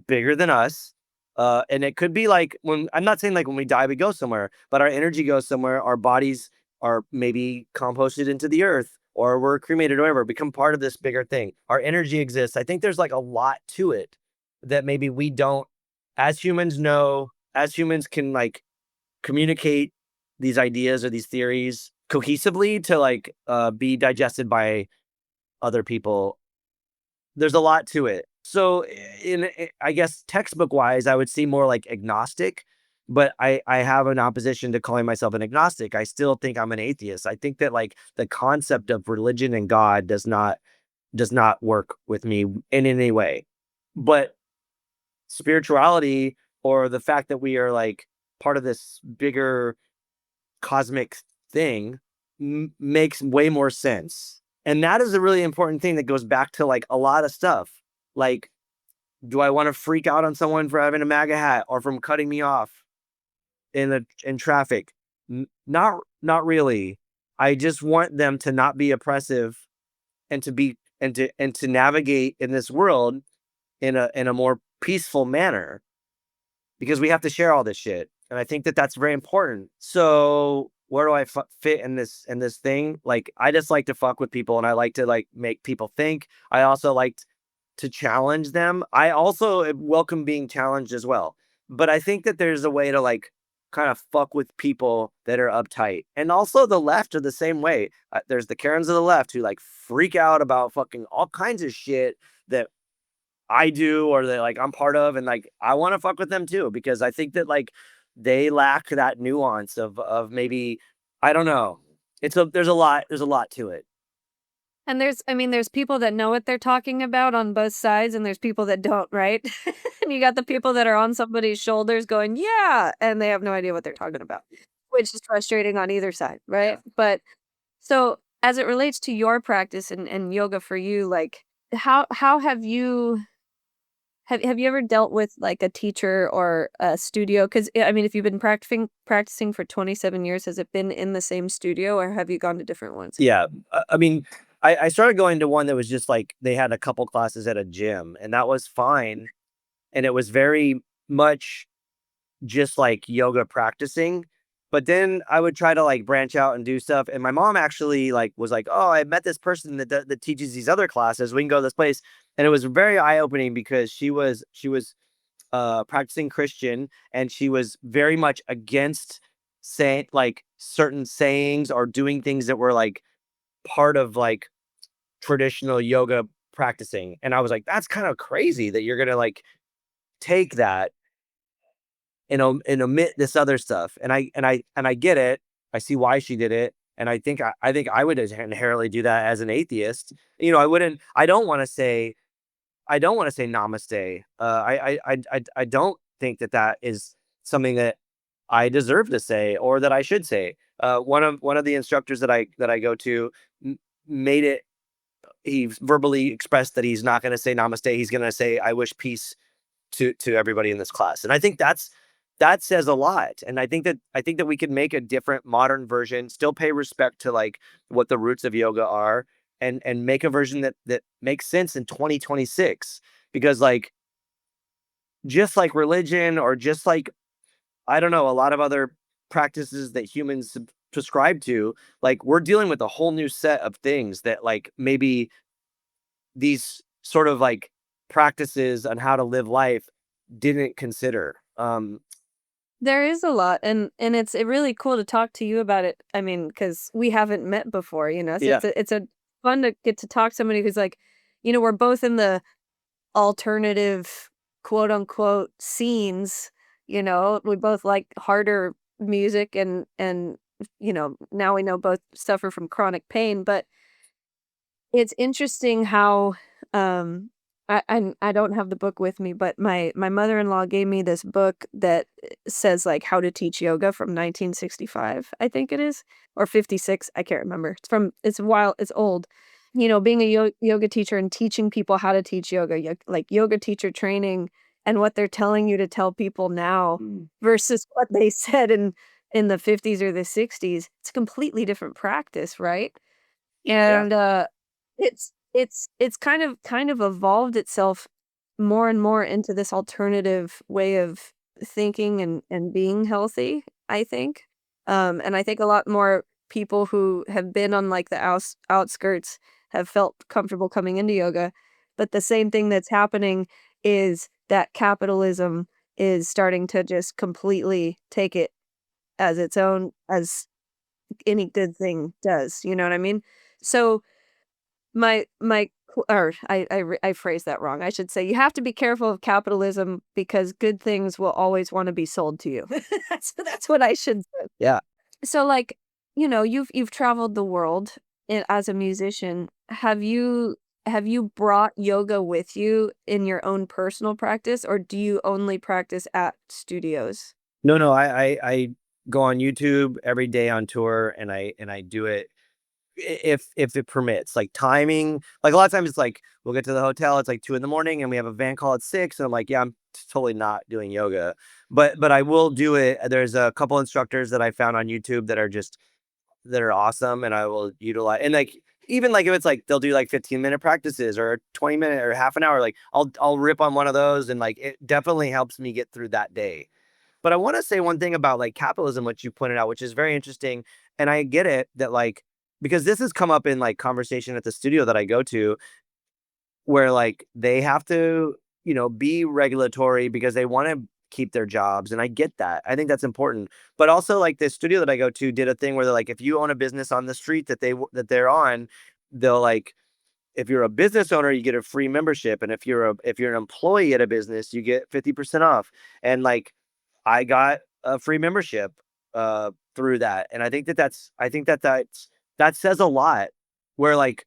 bigger than us. And it could be like when I'm not saying like when we die, we go somewhere, but our energy goes somewhere. Our bodies are maybe composted into the earth or we're cremated or whatever, become part of this bigger thing. Our energy exists. I think there's like a lot to it that maybe we don't, as humans, know, as humans can like communicate these ideas or these theories cohesively to like be digested by other people. There's a lot to it. So I guess textbook wise I would see more like agnostic, but I have an opposition to calling myself an agnostic. I still think I'm an atheist. I think that like the concept of religion and God does not work with me in any way. But spirituality, or the fact that we are like part of this bigger cosmic thing, makes way more sense. And that is a really important thing that goes back to like a lot of stuff. Like, do I want to freak out on someone for having a MAGA hat or from cutting me off in traffic? Not really. I just want them to not be oppressive and to navigate in this world in a more peaceful manner, because we have to share all this shit, and I think that that's very important. So where do I fit in this thing? Like, I just like to fuck with people, and I like to like make people think. I also like to challenge them. I also welcome being challenged as well. But I think that there's a way to like kind of fuck with people that are uptight, and also the left are the same way. There's the Karens of the left who like freak out about fucking all kinds of shit that I do or that like I'm part of, and like I want to fuck with them too, because I think that like they lack that nuance of maybe, I don't know. There's a lot to it. And there's people that know what they're talking about on both sides, and there's people that don't, right? And you got the people that are on somebody's shoulders going, "Yeah," and they have no idea what they're talking about, which is frustrating on either side, right? But so as it relates to your practice and yoga for you, like how have you ever dealt with like a teacher or a studio? Because I mean, if you've been practicing for 27 years, has it been in the same studio or have you gone to different ones? Yeah. I started going to one that was just like they had a couple classes at a gym, and that was fine. And it was very much just like yoga practicing. But then I would try to like branch out and do stuff. And my mom actually like was like, "Oh, I met this person that teaches these other classes. We can go to this place." And it was very eye opening because she was practicing Christian, and she was very much against saying like certain sayings or doing things that were like part of like traditional yoga practicing. And I was like, that's kind of crazy that you're gonna like take that and omit this other stuff. And I get it. I see why she did it. And I think I would inherently do that as an atheist. I wouldn't. I don't want to say namaste. I don't think that that is something that I deserve to say or that I should say. One of the instructors that I go to made it. He verbally expressed that he's not going to say namaste. He's going to say, "I wish peace to everybody in this class." And I think that says a lot. And I think that we could make a different modern version, still pay respect to like what the roots of yoga are, and make a version that makes sense in 2026. Because like just like religion, or just like, I don't know, a lot of other practices that humans prescribe to, like we're dealing with a whole new set of things that like maybe these sort of like practices on how to live life didn't consider. There is a lot, and it's really cool to talk to you about it. I mean, because we haven't met before, so Yeah, it's a fun to get to talk to somebody who's like, we're both in the alternative, quote unquote, scenes. We both like harder music, and now we know both suffer from chronic pain, but it's interesting how, I don't have the book with me, but my mother-in-law gave me this book that says, like, How to Teach Yoga from 1965, I think it is, or 56, I can't remember. It's old. Being a yoga teacher and teaching people how to teach yoga, like yoga teacher training, and what they're telling you to tell people now versus what they said in the 50s or the 60s, it's a completely different practice, right? yeah, And, it's kind of evolved itself more and more into this alternative way of thinking and being healthy, I think. And I think a lot more people who have been on, like, the outskirts have felt comfortable coming into yoga, but the same thing that's happening is that capitalism is starting to just completely take it as its own, as any good thing does, you know what I mean? So I phrased that wrong. I should say you have to be careful of capitalism because good things will always wanna be sold to you. That's what I should say. yeah. So, like, you've traveled the world as a musician. Have you brought yoga with you in your own personal practice, or do you only practice at studios? No, no, I go on YouTube every day on tour, and I do it if it permits. Like timing, like a lot of times it's like we'll get to the hotel, it's like 2 in the morning, and we have a van call at 6, and I'm like, yeah, I'm totally not doing yoga, but I will do it. There's a couple instructors that I found on YouTube that are awesome, and I will utilize. And like even like if it's like they'll do like 15-minute practices or 20-minute or half an hour, like I'll rip on one of those, and like it definitely helps me get through that day. But I want to say one thing about like capitalism, which you pointed out, which is very interesting. And I get it that like, because this has come up in like conversation at the studio that I go to, where like they have to, be regulatory because they want to keep their jobs. And I get that. I think that's important. But also like the studio that I go to did a thing where they're like, if you own a business on the street that they're on, they'll like, if you're a business owner, you get a free membership. And if you're an employee at a business, you get 50% off. And like I got a free membership through that. And I think that says a lot, where like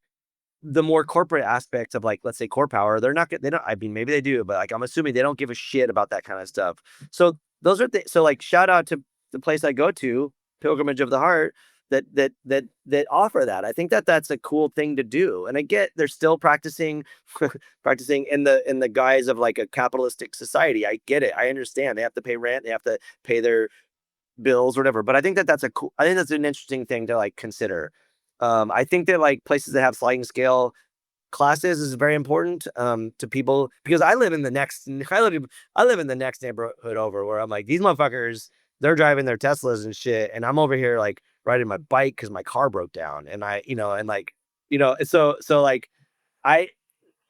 the more corporate aspects of like, let's say core power, they don't, I mean, maybe they do, but like, I'm assuming they don't give a shit about that kind of stuff. So those are so like, shout out to the place I go to, Pilgrimage of the Heart, that offer that. I think that that's a cool thing to do. And I get they're still practicing, practicing in the guise of like a capitalistic society. I get it. I understand they have to pay rent, they have to pay their bills or whatever. But I think that's an interesting thing to like consider. I think that like places that have sliding scale classes is very important to people because I live in the next I live in the next neighborhood over where I'm like these motherfuckers they're driving their Teslas and shit and I'm over here like riding my bike because my car broke down and I and like so like I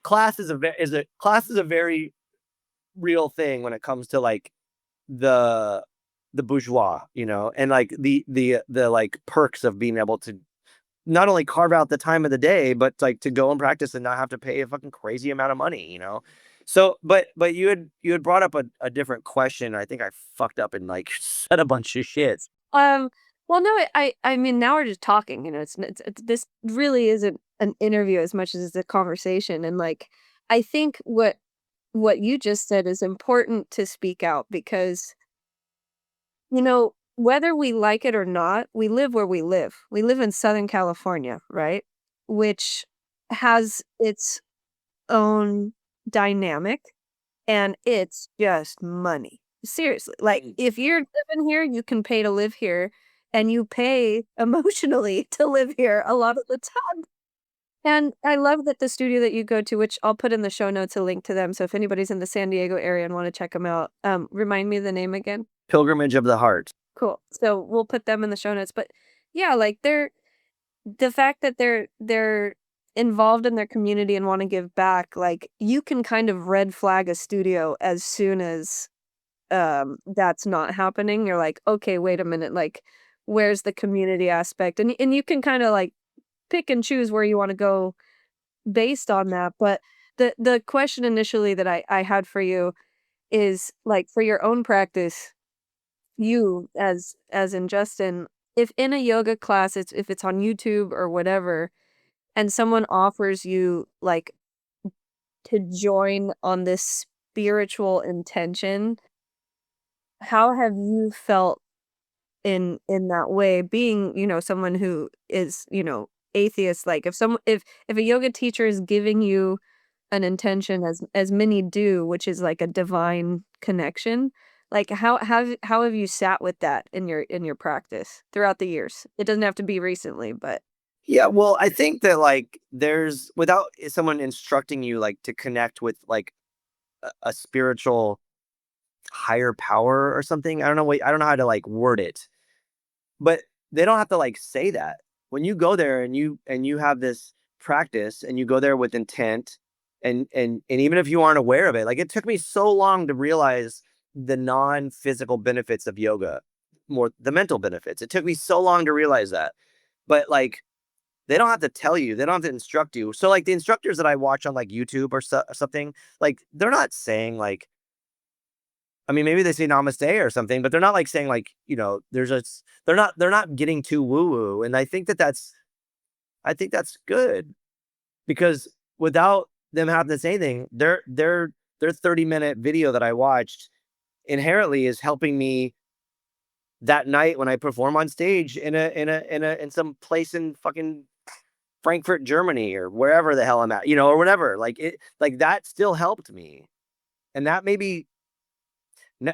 class is a very real thing when it comes to like the the bourgeois, and like the like perks of being able to not only carve out the time of the day, but like to go and practice and not have to pay a fucking crazy amount of money. So, but you had brought up a different question. I think I fucked up and like said a bunch of shit. Um, well, no, I mean, now we're just talking, it's this really isn't an interview as much as it's a conversation, and, like, I think what you just said is important to speak out because, whether we like it or not, we live where we live. We live in Southern California, right? Which has its own dynamic, and it's just money. Seriously, like, if you're living here, you can pay to live here, and you pay emotionally to live here a lot of the time. And I love that the studio that you go to, which I'll put in the show notes a link to them, so if anybody's in the San Diego area and wanna check them out, remind me of the name again? Pilgrimage of the heart. Cool. So we'll put them in the show notes, but yeah, like, the fact that they're involved in their community and wanna give back, like, you can kind of red flag a studio as soon as that's not happening. You're like, "Okay, wait a minute, like, where's the community aspect?" And you can kinda, like, pick and choose where you wanna go based on that, but the question initially that I had for you is, like, for your own practice, you as in Justin, if in a yoga class, if it's on YouTube or whatever, and someone offers you, like, to join on this spiritual intention, how have you felt in that way being, someone who is, atheist, like if a yoga teacher is giving you an intention as many do, which is like a divine connection, like how have you sat with that in your practice throughout the years? It doesn't have to be recently, but Yeah, well, I think that like there's without someone instructing you like to connect with like a spiritual higher power or something. I don't know how to like word it. But they don't have to like say that. When you go there and you have this practice and you go there with intent and even if you aren't aware of it, like it took me so long to realize the non-physical benefits of yoga, more the mental benefits. It took me so long to realize that. But like they don't have to tell you, they don't have to instruct you. So like the instructors that I watch on like YouTube or something, like they're not saying like I mean, maybe they say namaste or something, but they're not like saying like, they're not getting too woo woo. And I think that's good because without them having to say anything, their 30-minute video that I watched inherently is helping me that night when I perform on stage in some place in fucking Frankfurt, Germany or wherever the hell I'm at, or whatever. Like that still helped me. And that maybe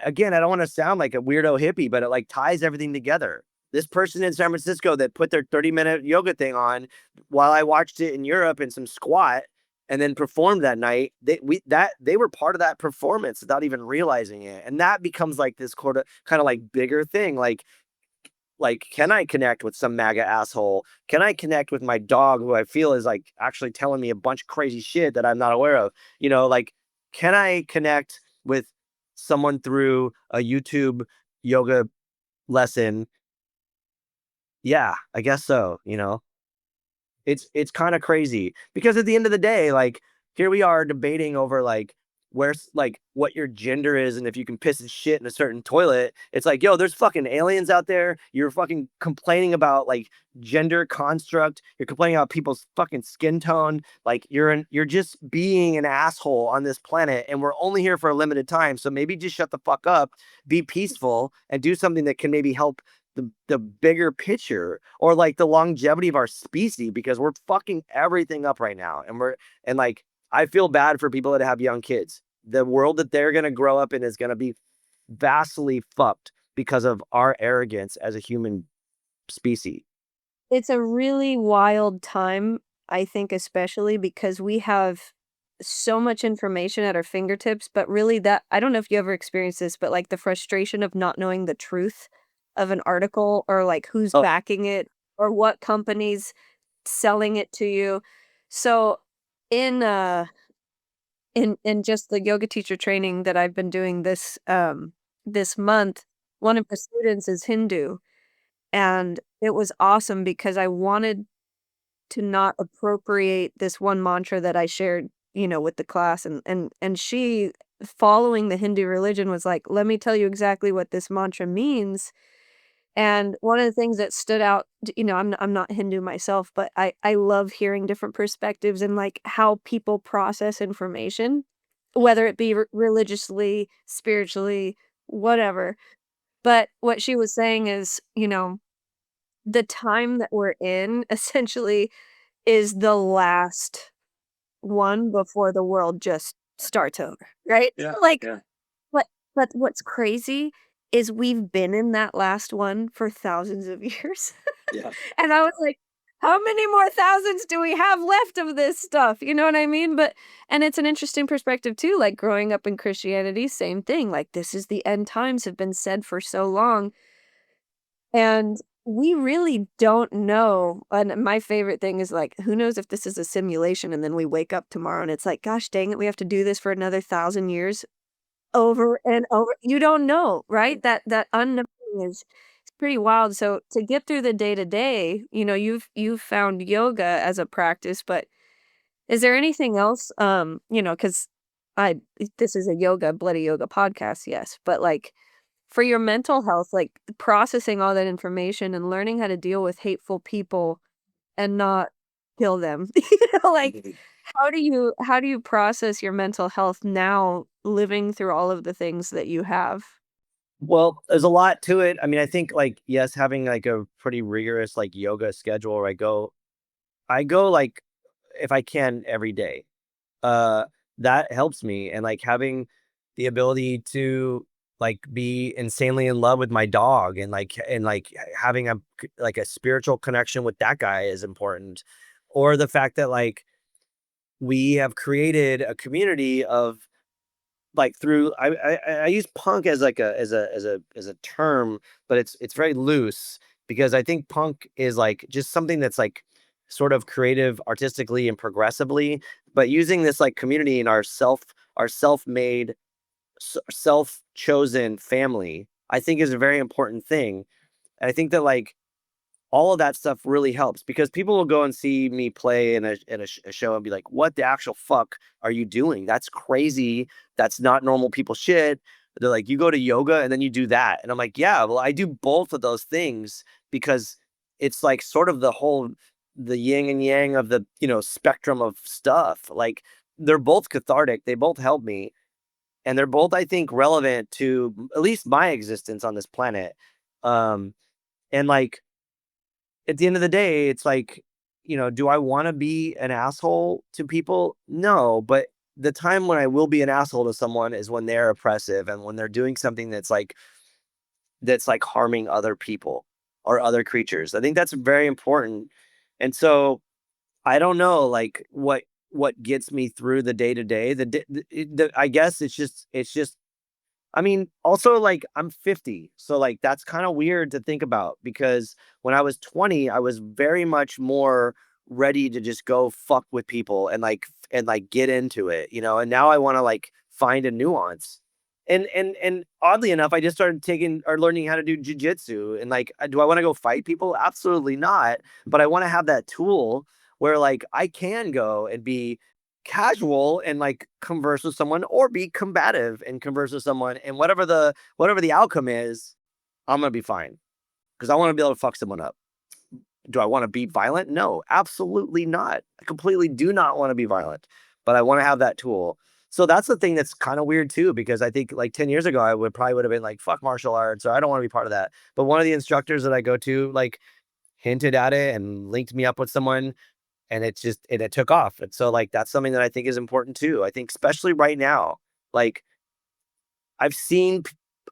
again, I don't want to sound like a weirdo hippie, but it like ties everything together. This person in San Francisco that put their 30-minute yoga thing on while I watched it in Europe in some squat and then performed that night, they were part of that performance without even realizing it. And that becomes like this kind of like bigger thing. Like, can I connect with some MAGA asshole? Can I connect with my dog who I feel is like actually telling me a bunch of crazy shit that I'm not aware of? Like, can I connect with someone through a YouTube yoga lesson? Yeah, I guess so. It's kinda crazy because at the end of the day, like, here we are debating over, like, where's like, what your gender is and if you can piss and shit in a certain toilet. It's like, "Yo, there's fucking aliens out there. You're fucking complaining about, like, gender construct. You're complaining about people's fucking skin tone. Like, you're just being an asshole on this planet, and we're only here for a limited time, so maybe just shut the fuck up, be peaceful, and do something that can maybe help the bigger picture or like the longevity of our species because we're fucking everything up right now and like I feel bad for people that have young kids. The world that they're going to grow up in is going to be vastly fucked because of our arrogance as a human species. it's a really wild time I think especially because we have so much information at our fingertips, but really that I don't know if you ever experienced this, but, like, the frustration of not knowing the truth of an article or, like, who's Oh, backing it or what company's selling it to you. So, in, in just the yoga teacher training that I've been doing this month, one of the students is Hindu, and it was awesome because I wanted to not appropriate this one mantra that I shared, with the class, and she, following the Hindu religion, was like, "Let me tell you exactly what this mantra means." And one of the things that stood out, I'm not Hindu myself, but I love hearing different perspectives and, like, how people process information, whether it be religiously, spiritually, whatever. But what she was saying is, the time that we're in essentially is the last one before the world just starts over, right? yeah, Like, yeah, but what's crazy is we've been in that last one for thousands of years. yeah. And I was like, "How many more thousands do we have left of this stuff?" You know what I mean? But and it's an interesting perspective too, like, growing up in Christianity, same thing, like, this is the end times have been said for so long, and we really don't know, and my favorite thing is, like, who knows if this is a simulation and then we wake up tomorrow and it's like, "Gosh dang it, we have to do this for another 1,000 years over and over." You don't know, right? That unknown is it's pretty wild, so to get through the day to day, you've found yoga as a practice, but is there anything else, 'cause I this is a bloody yoga podcast, yes, but, like, for your mental health, like, processing all that information and learning how to deal with hateful people and not kill them, like, how do you process your mental health now living through all of the things that you have? Well, there's a lot to it. I mean, I think like yes, having like a pretty rigorous like yoga schedule where I go like if I can every day. Uh that helps me and like having the ability to like be insanely in love with my dog and having a spiritual connection with that guy is important. Or the fact that like we have created a community of like through I use punk as like a term, but it's very loose because I think punk is like just something that's like sort of creative artistically and progressively, but using this like community in our self-made self-chosen family, I think is a very important thing. And I think that like all of that stuff really helps because people will go and see me play in a show and be like, "What the actual fuck are you doing? That's crazy. That's not normal people shit." They're like, "You go to yoga and then you do that," and I'm like, "Yeah, well, I do both of those things because it's like sort of the yin and yang of the spectrum of stuff. Like they're both cathartic. They both help me, and they're both, I think, relevant to at least my existence on this planet. Um, and like at the end of the day, it's like, do I want to be an asshole to people? No, but the time when I will be an asshole to someone is when they're oppressive and when they're doing something that's like harming other people or other creatures. I think that's very important. And so I don't know like what gets me through the day to day. I guess it's just I mean, also, like, I'm 50, so, like, that's kinda weird to think about because when I was 20, I was very much more ready to just go fuck with people and get into it, and now I wanna, like, find a nuance. And oddly enough, I just started taking or learning how to do jujitsu, and, like, do I wanna go fight people? Absolutely not, but I wanna have that tool where, like, I can go and be casual and like converse with someone or be combative and converse with someone and whatever the outcome is, I'm gonna be fine because I want to be able to fuck someone up. Do I want to be violent? No, absolutely not. I completely do not want to be violent, but I want to have that tool. So that's the thing that's kind of weird too, because I think like 10 years ago, I would have been like, fuck martial arts, or I don't want to be part of that. But one of the instructors that I go to, like, hinted at it and linked me up with someone and it took off. And so like that's something that I think is important too. I think especially right now, like I've seen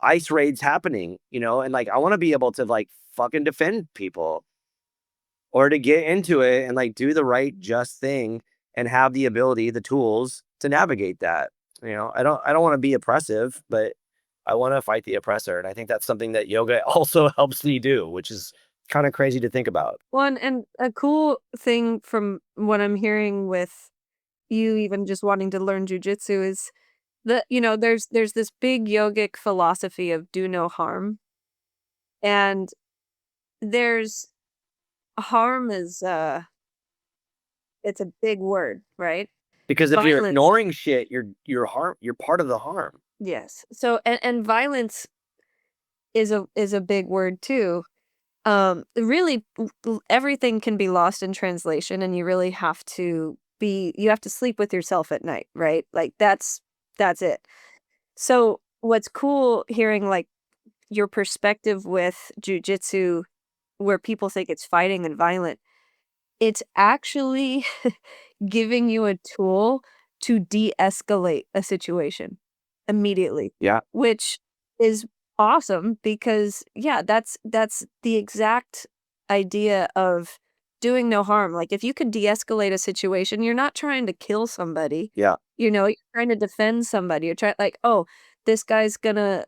ice raids happening, and like I want to be able to like fucking defend people or to get into it and like do the right just thing and have the ability, the tools to navigate that. I don't want to be oppressive, but I want to fight the oppressor. And I think that's something that yoga also helps me do, which is kind of crazy to think about. One and a cool thing from what I'm hearing with you even just wanting to learn jujitsu is that, there's this big yogic philosophy of do no harm. And there's harm is it's a big word, right? Because if you're Violence. ignoring shit, you're part of the harm. Yes. So and violence is a big word too. Really everything can be lost in translation, and you have to sleep with yourself at night, right? Like that's it. So what's cool hearing like your perspective with jujitsu where people think it's fighting and violent, it's actually giving you a tool to de-escalate a situation immediately, Yeah. which is awesome because, yeah, that's the exact idea of doing no harm. Like, if you could de-escalate a situation, you're not trying to kill somebody, Yeah. you're trying to defend somebody. You're trying like, "Oh, this guy's gonna,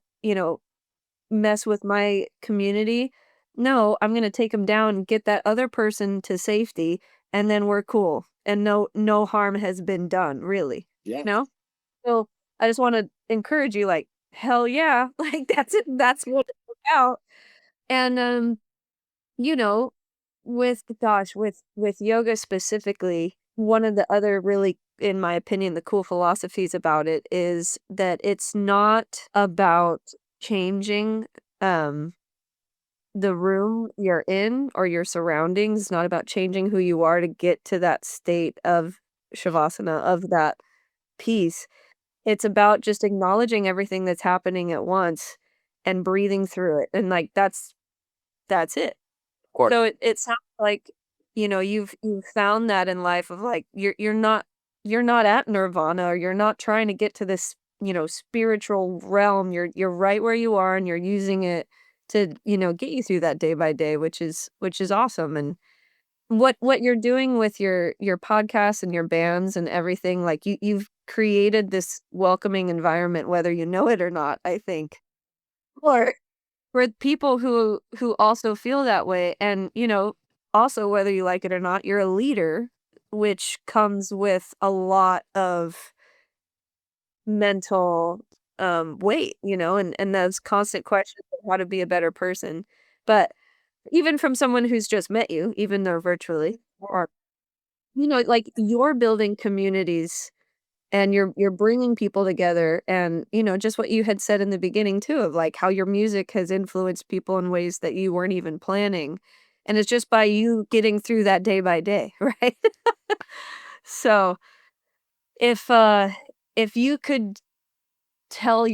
mess with my community. No, I'm gonna take him down, get that other person to safety, and then we're cool, and no harm has been done, really." Yeah. You know? So, I just wanna encourage you, like, hell yeah, like, that's it, that's what it's about, and, you know, with yoga specifically, one of the other really, in my opinion, the cool philosophies about it is that it's not about changing, um the room you're in or your surroundings. It's not about changing who you are to get to that state of shavasana, of that peace. It's about just acknowledging everything that's happening at once and breathing through it, and, like, that's it. Of course. So it sounds like, you've found that in life of, like, you're not at nirvana, or you're not trying to get to this, spiritual realm. You're right where you are, and you're using it to, get you through that day by day, which is awesome, and what you're doing with your podcasts and your bands and everything, like, you've created this welcoming environment whether you know it or not, I think. Or for people who also feel that way and, also whether you like it or not, you're a leader, which comes with a lot of mental, weight, and those constant questions of how to be a better person. But even from someone who's just met you, even though virtually, or, like, you're building communities and you're bringing people together and, just what you had said in the beginning too of, like, how your music has influenced people in ways that you weren't even planning, and it's just by you getting through that day by day, right? So, if, uh if you could tell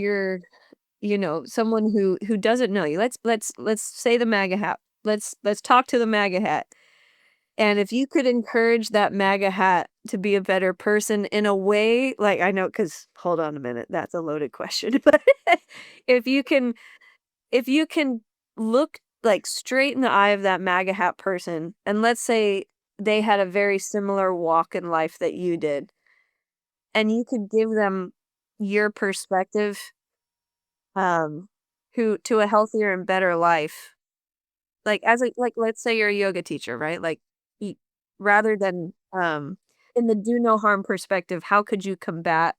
someone who doesn't know you, let's say the MAGA hat. Let's talk to the MAGA hat. And if you could encourage that MAGA hat to be a better person in a way, like, I know, because hold on a minute, that's a loaded question, but if you can if you can look, like, straight in the eye of that MAGA hat person, and let's say they had a very similar walk in life that you did, and you could give them your perspective, who to a healthier and better life. Like, let's say you're a yoga teacher, right? Like, y rather than, in the do no harm perspective, how could you combat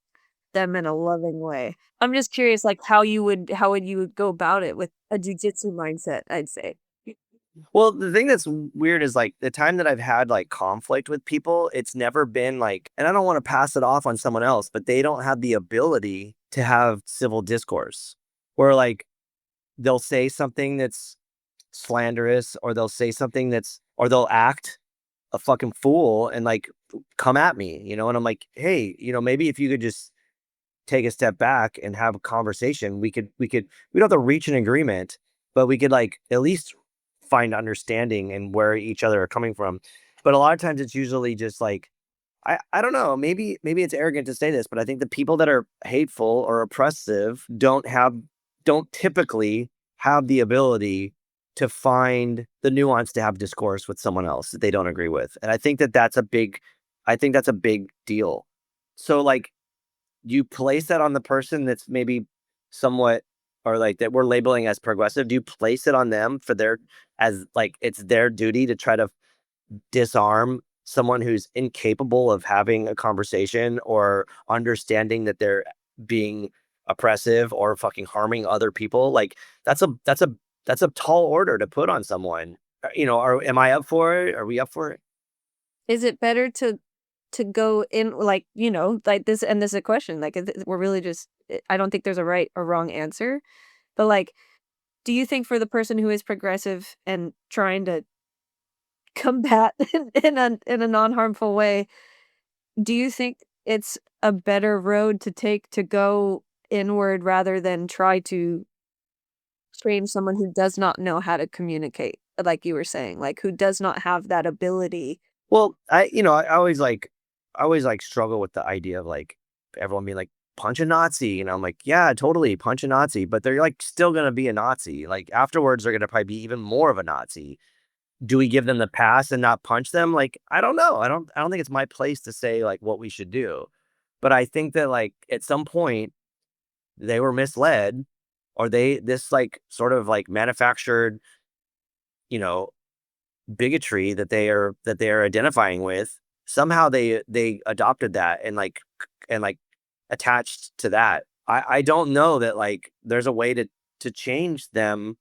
them in a loving way? I'm just curious, like, how would you go about it with a jujitsu mindset, I'd say. Well, the thing that's weird is like the time that I've had like conflict with people, it's never been like, and I don't want to pass it off on someone else, but they don't have the ability to have civil discourse where like they'll say something that's slanderous or they'll say something or they'll act a fucking fool and like come at me, and I'm like, hey, maybe if you could just take a step back and have a conversation, we don't have to reach an agreement, but we could like at least find understanding and where each other are coming from. But a lot of times it's usually just like I don't know, maybe it's arrogant to say this, but I think the people that are hateful or oppressive don't typically have the ability to find the nuance to have discourse with someone else that they don't agree with. And I think that's a big deal. So like you place that on the person that's maybe somewhat or like that we're labeling as progressive. Do you place it on them for their as like it's their duty to try to disarm someone who's incapable of having a conversation or understanding that they're being oppressive or fucking harming other people? Like that's a tall order to put on someone. Am I up for it? Are we up for it? Is it better to go in like, like this and this is a question, like, we're really just I don't think there's a right or wrong answer, but, like, do you think for the person who is progressive and trying to combat in a non-harmful way, do you think it's a better road to take to go inward rather than try to train someone who does not know how to communicate, like you were saying, like, who does not have that ability? Well, I always like struggle with the idea of like everyone being like punch a Nazi, I'm like, yeah, totally punch a Nazi, but they're like still gonna be a Nazi. Like afterwards, they're gonna probably be even more of a Nazi. Do we give them the pass and not punch them? Like, I don't know. I don't think it's my place to say like what we should do. But I think that like at some point they were misled or this like sort of like manufactured, you know, bigotry that they are identifying with. Somehow they adopted that and like attached to that. I don't know that like there's a way to change them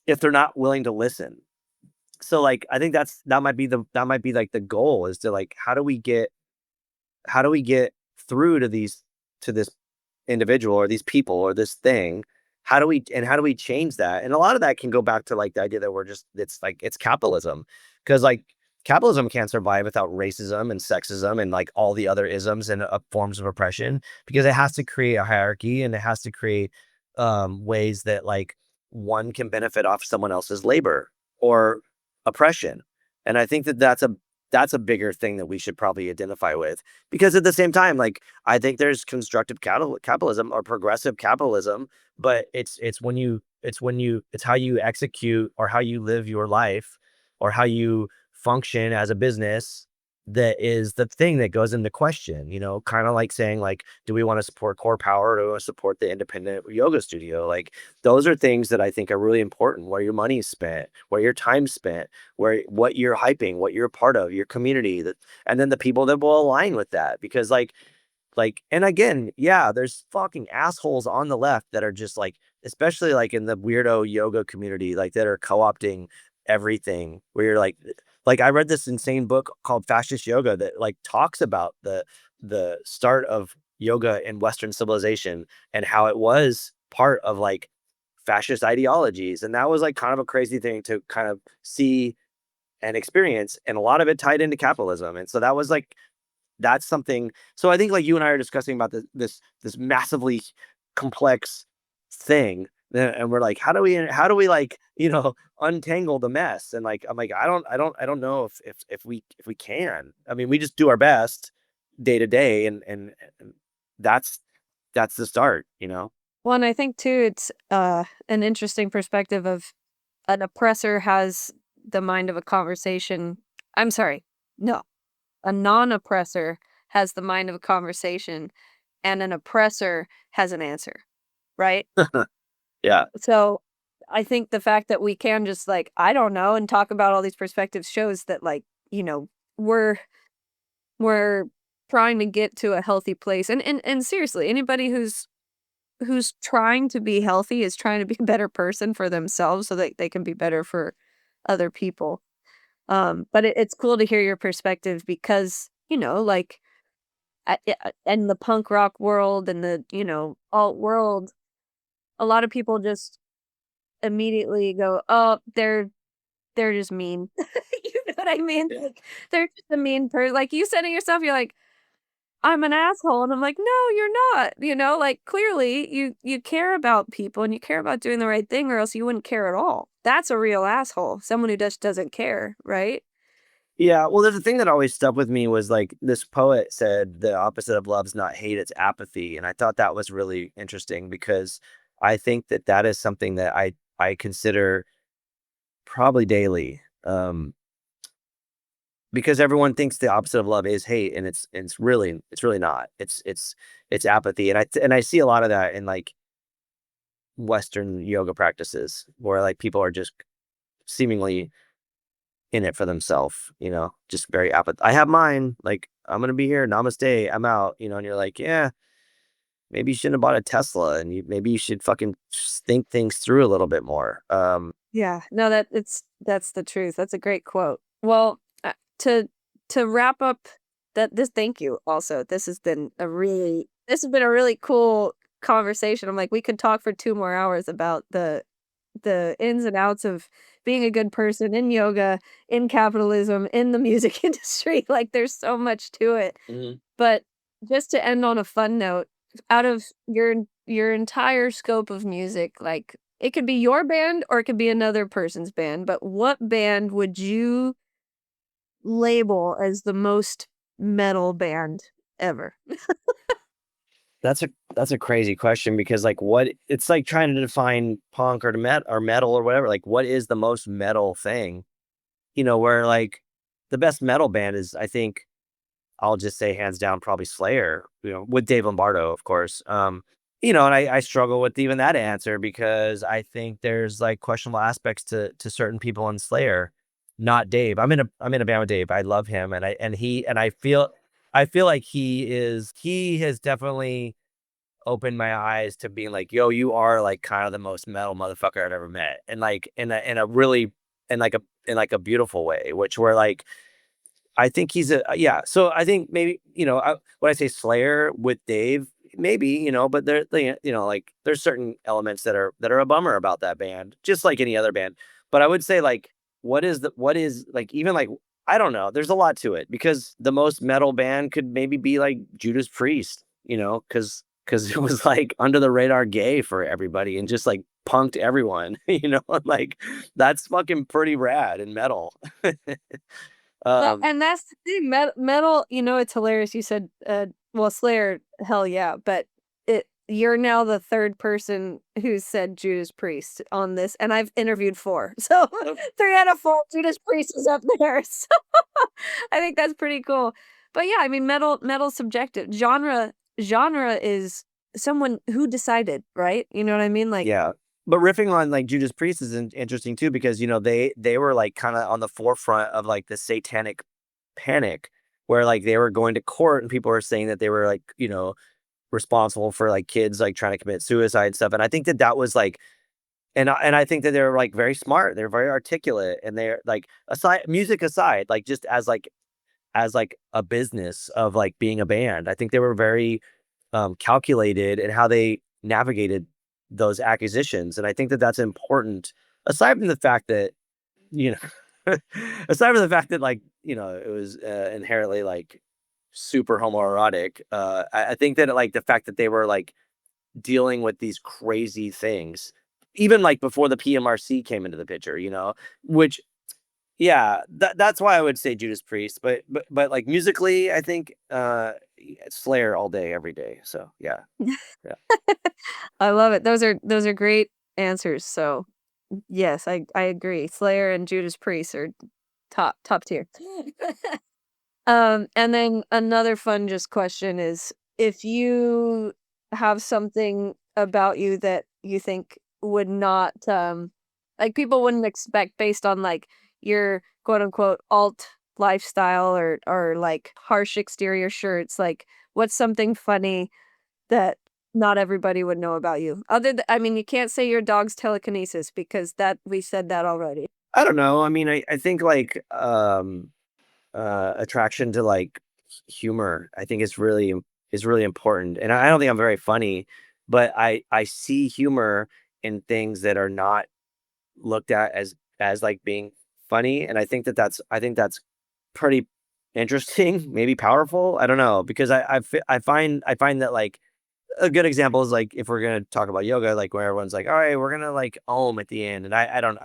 if they're not willing to listen. So like I think that might be like the goal is to like how do we get through to this individual or these people or this thing? How do we change that? And a lot of that can go back to like the idea that it's capitalism. Because like capitalism can't survive without racism and sexism and like all the other isms and forms of oppression because it has to create a hierarchy and it has to create ways that like one can benefit off someone else's labor or oppression. And I think that that's a bigger thing that we should probably identify with because at the same time, like I think there's constructive capitalism or progressive capitalism, but it's how you execute or how you live your life or how you function as a business that is the thing that goes into question, kind of like saying like, do we want to support core power or do we want to support the independent yoga studio? Like those are things that I think are really important, where your money is spent, where your time's spent, where what you're hyping, what you're a part of, your community, and then the people that will align with that. Because and again, yeah, there's fucking assholes on the left that are just like, especially like in the weirdo yoga community, like that are co-opting everything. Where you're like I read this insane book called Fascist Yoga that like talks about the start of yoga in Western civilization and how it was part of like fascist ideologies, and that was like kind of a crazy thing to kind of see and experience, and a lot of it tied into capitalism, and so that was like that's something. So I think like you and I are discussing about this massively complex thing, and we're like, how do we like untangle the mess? And like I'm like I don't know if we can. I mean, we just do our best day to day, and that's that's the start, you know. Well, and I think too, it's an interesting perspective of an oppressor has the mind of a conversation. I'm sorry, no, a non-oppressor has the mind of a conversation, and an oppressor has an answer, right? Yeah. So I think the fact that we can just like, I don't know, and talk about all these perspectives shows that like, we're we're trying to get to a healthy place. And seriously, anybody who's trying to be healthy is trying to be a better person for themselves so that they can be better for other people. But it's cool to hear your perspective because, like in the punk rock world and the, alt world, a lot of people just immediately go, "Oh, they're just mean." You know what I mean? Yeah. Like, they're just a mean person. Like, you said it yourself, you're like, "I'm an asshole," and I'm like, "No, you're not," like, clearly, you care about people and you care about doing the right thing or else you wouldn't care at all. That's a real asshole, someone who just doesn't care, right? Yeah, well, there's a thing that always stuck with me was like this poet said the opposite of love is not hate, it's apathy. And I thought that was really interesting because I think that that is something that I consider. probably daily. Because everyone thinks the opposite of love is hate, and it's really not. It's apathy, and I see a lot of that in like Western yoga practices where like people are just seemingly in it for themselves, just very apath. I have mine. Like I'm gonna be here. Namaste. I'm out. And you're like, yeah, maybe you shouldn't have bought a Tesla, and maybe you should fucking think things through a little bit more. Yeah, no, that's the truth. That's a great quote. Well, to to wrap up thank you also. This has been a really cool conversation. I'm like, we could talk for 2 more hours about the ins and outs of being a good person in yoga, in capitalism, in the music industry. Like there's so much to it. Mhm. But just to end on a fun note, out of your entire scope of music, like it could be your band or it could be another person's band, but what band would you label as the most metal band ever? That's a crazy question because like what it's like trying to define punk or metal or whatever. Like what is the most metal thing? Where like the best metal band is, I think, I'll just say hands down, probably Slayer, with Dave Lombardo, of course. And I struggle with even that answer because I think there's like questionable aspects to certain people in Slayer, not Dave. I'm in a band with Dave. I love him, and I feel like he has definitely opened my eyes to being like, yo, you are like kind of the most metal motherfucker I've ever met, and like in a really in like a beautiful way, which where like I think he's yeah. So I think maybe when I say Slayer with Dave, maybe but like there's certain elements that are a bummer about that band, just like any other band. But I would say like what is like even like I don't know. There's a lot to it because the most metal band could maybe be like Judas Priest, because it was like under the radar gay for everybody and just like punked everyone, like that's fucking pretty rad and metal. Well, um and that's the thing, metal, it's hilarious you said, well, Slayer, hell yeah, but you're now the 3rd person who said Judas Priest on this, and I've interviewed 4. So 3 out of 4, Judas Priest is up there. So I think that's pretty cool. But yeah, I mean, metal's subjective. Genre is someone who decided, right? You know what I mean? Like, Yeah. But riffing on like Judas Priest is interesting too because they were like kind of on the forefront of like the satanic panic where like they were going to court and people were saying that they were like responsible for like kids like trying to commit suicide and stuff, and I think that was like and I think that they're like very smart, they're very articulate, and they're like aside music aside, like just as like a business of like being a band. I think they were very calculated in how they navigated those acquisitions, and I think that that's important. Aside from the fact that you know, aside from the fact that like it was inherently like super homoerotic, I think that like the fact that they were like dealing with these crazy things, even like before the PMRC came into the picture, which yeah, that's why I would say Judas Priest, but like musically, I think Slayer all day, every day. So yeah, yeah. I love it. Those are great answers. So, yes, I agree. Slayer and Judas Priest are top tier. And then another fun just question is if you have something about you that you think would not like people wouldn't expect based on like your quote unquote alt lifestyle or like harsh exterior shirts, like what's something funny that not everybody would know about you? I mean, you can't say your dog's telekinesis because that we said that already. I don't know. I mean, I think like attraction to like humor, I think is really important. And I don't think I'm very funny, but I see humor in things that are not looked at as like being funny, and I think that's pretty interesting, maybe powerful. I don't know because I find that like a good example is like if we're gonna talk about yoga, like where everyone's like, all right, we're gonna like ohm at the end, and I don't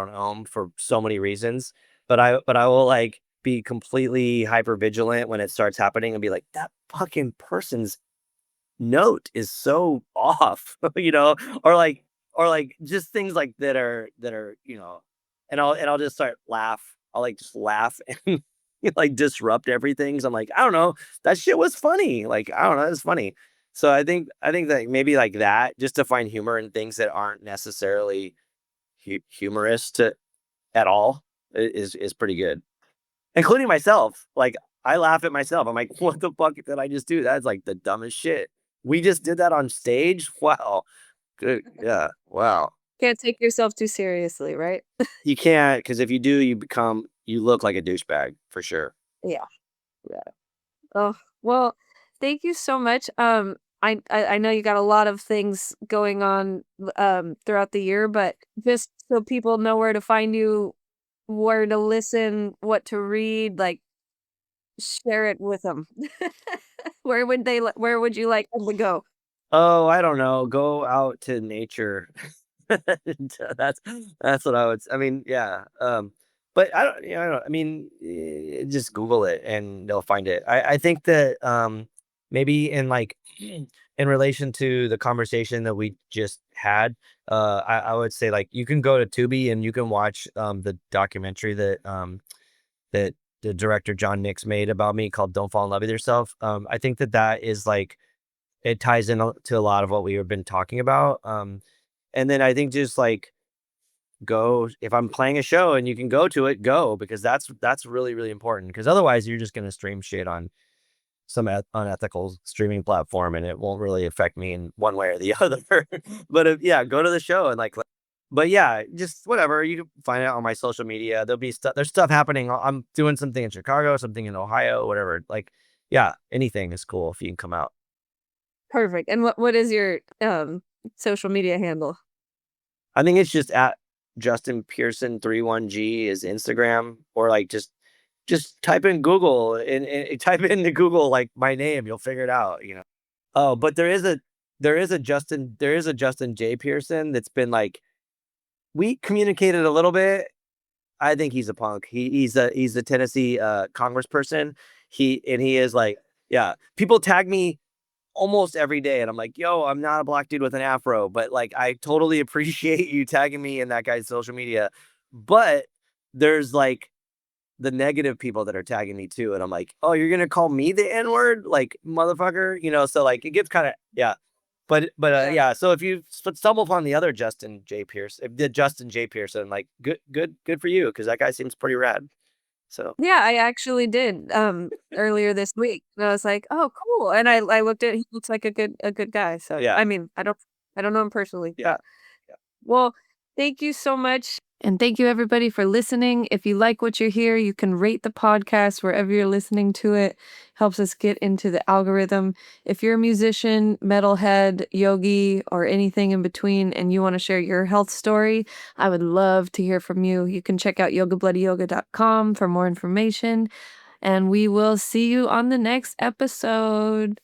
ohm for so many reasons, but I will like be completely hyper vigilant when it starts happening and be like that fucking person's note is so off, or like just things like that are. and I'll just start laugh. I'll like just laugh and like disrupt everything. So I'm like, I don't know, that shit was funny. Like, I don't know, it's funny. So I think that maybe like that, just to find humor in things that aren't necessarily humorous to at all is pretty good, including myself. Like, I laugh at myself. I'm like, what the fuck did I just do? That's like the dumbest shit. We just did that on stage. Wow. Good. Yeah. Wow. Can't take yourself too seriously, right? You can't, because if you do, you look like a douchebag for sure. Yeah, yeah. Oh, well, thank you so much. I know you got a lot of things going on, throughout the year, but just so people know where to find you, where to listen, what to read, like, share it with them. Where would you like them to go? Oh, I don't know. Go out to nature. That's that's what I would. I mean, yeah. But I don't. You know, I don't. I mean, just Google it and they'll find it. I think that maybe in like in relation to the conversation that we just had, I would say like you can go to Tubi and you can watch the documentary that the director John Nix made about me called "Don't Fall in Love with Yourself." I think that that is like it ties in to a lot of what we have been talking about. And then I think just like go if I'm playing a show and you can go to it, go because that's really really important. Because otherwise, you're just gonna stream shit on some unethical streaming platform, and it won't really affect me in one way or the other. But yeah, go to the show and like. But yeah, just whatever you can find out on my social media. There'll be stuff. There's stuff happening. I'm doing something in Chicago, something in Ohio, whatever. Like, yeah, anything is cool if you can come out. Perfect. And what is your, social media handle? I think it's just at Justin Pearson 31G is Instagram, or like just type in Google and type into Google like my name, you'll figure it out. Oh, but there is a Justin J. Pearson that's been like we communicated a little bit. I think he's a punk. He's a Tennessee congressperson. He is like, yeah. People tag me almost every day. And I'm like, yo, I'm not a black dude with an afro, but like, I totally appreciate you tagging me in that guy's social media. But there's like the negative people that are tagging me too. And I'm like, oh, you're going to call me the N word? Like, motherfucker, so like it gets kind of, yeah. But Yeah. yeah. So if you stumble upon the other Justin J. Pierce, the Justin J. Pearson, like good for you. Cause that guy seems pretty rad. So Yeah, I actually did, earlier this week, and I was like, "Oh, cool," and I looked at he looks like a good guy, so yeah. I mean, I don't know him personally, Yeah. but well, thank you so much, and thank you everybody for listening. If you like what you hear, you can rate the podcast wherever you're listening to it. Helps us get into the algorithm. If you're a musician, metalhead, yogi, or anything in between, and you want to share your health story, I would love to hear from you. You can check out yogabloodyyoga.com for more information, and we will see you on the next episode.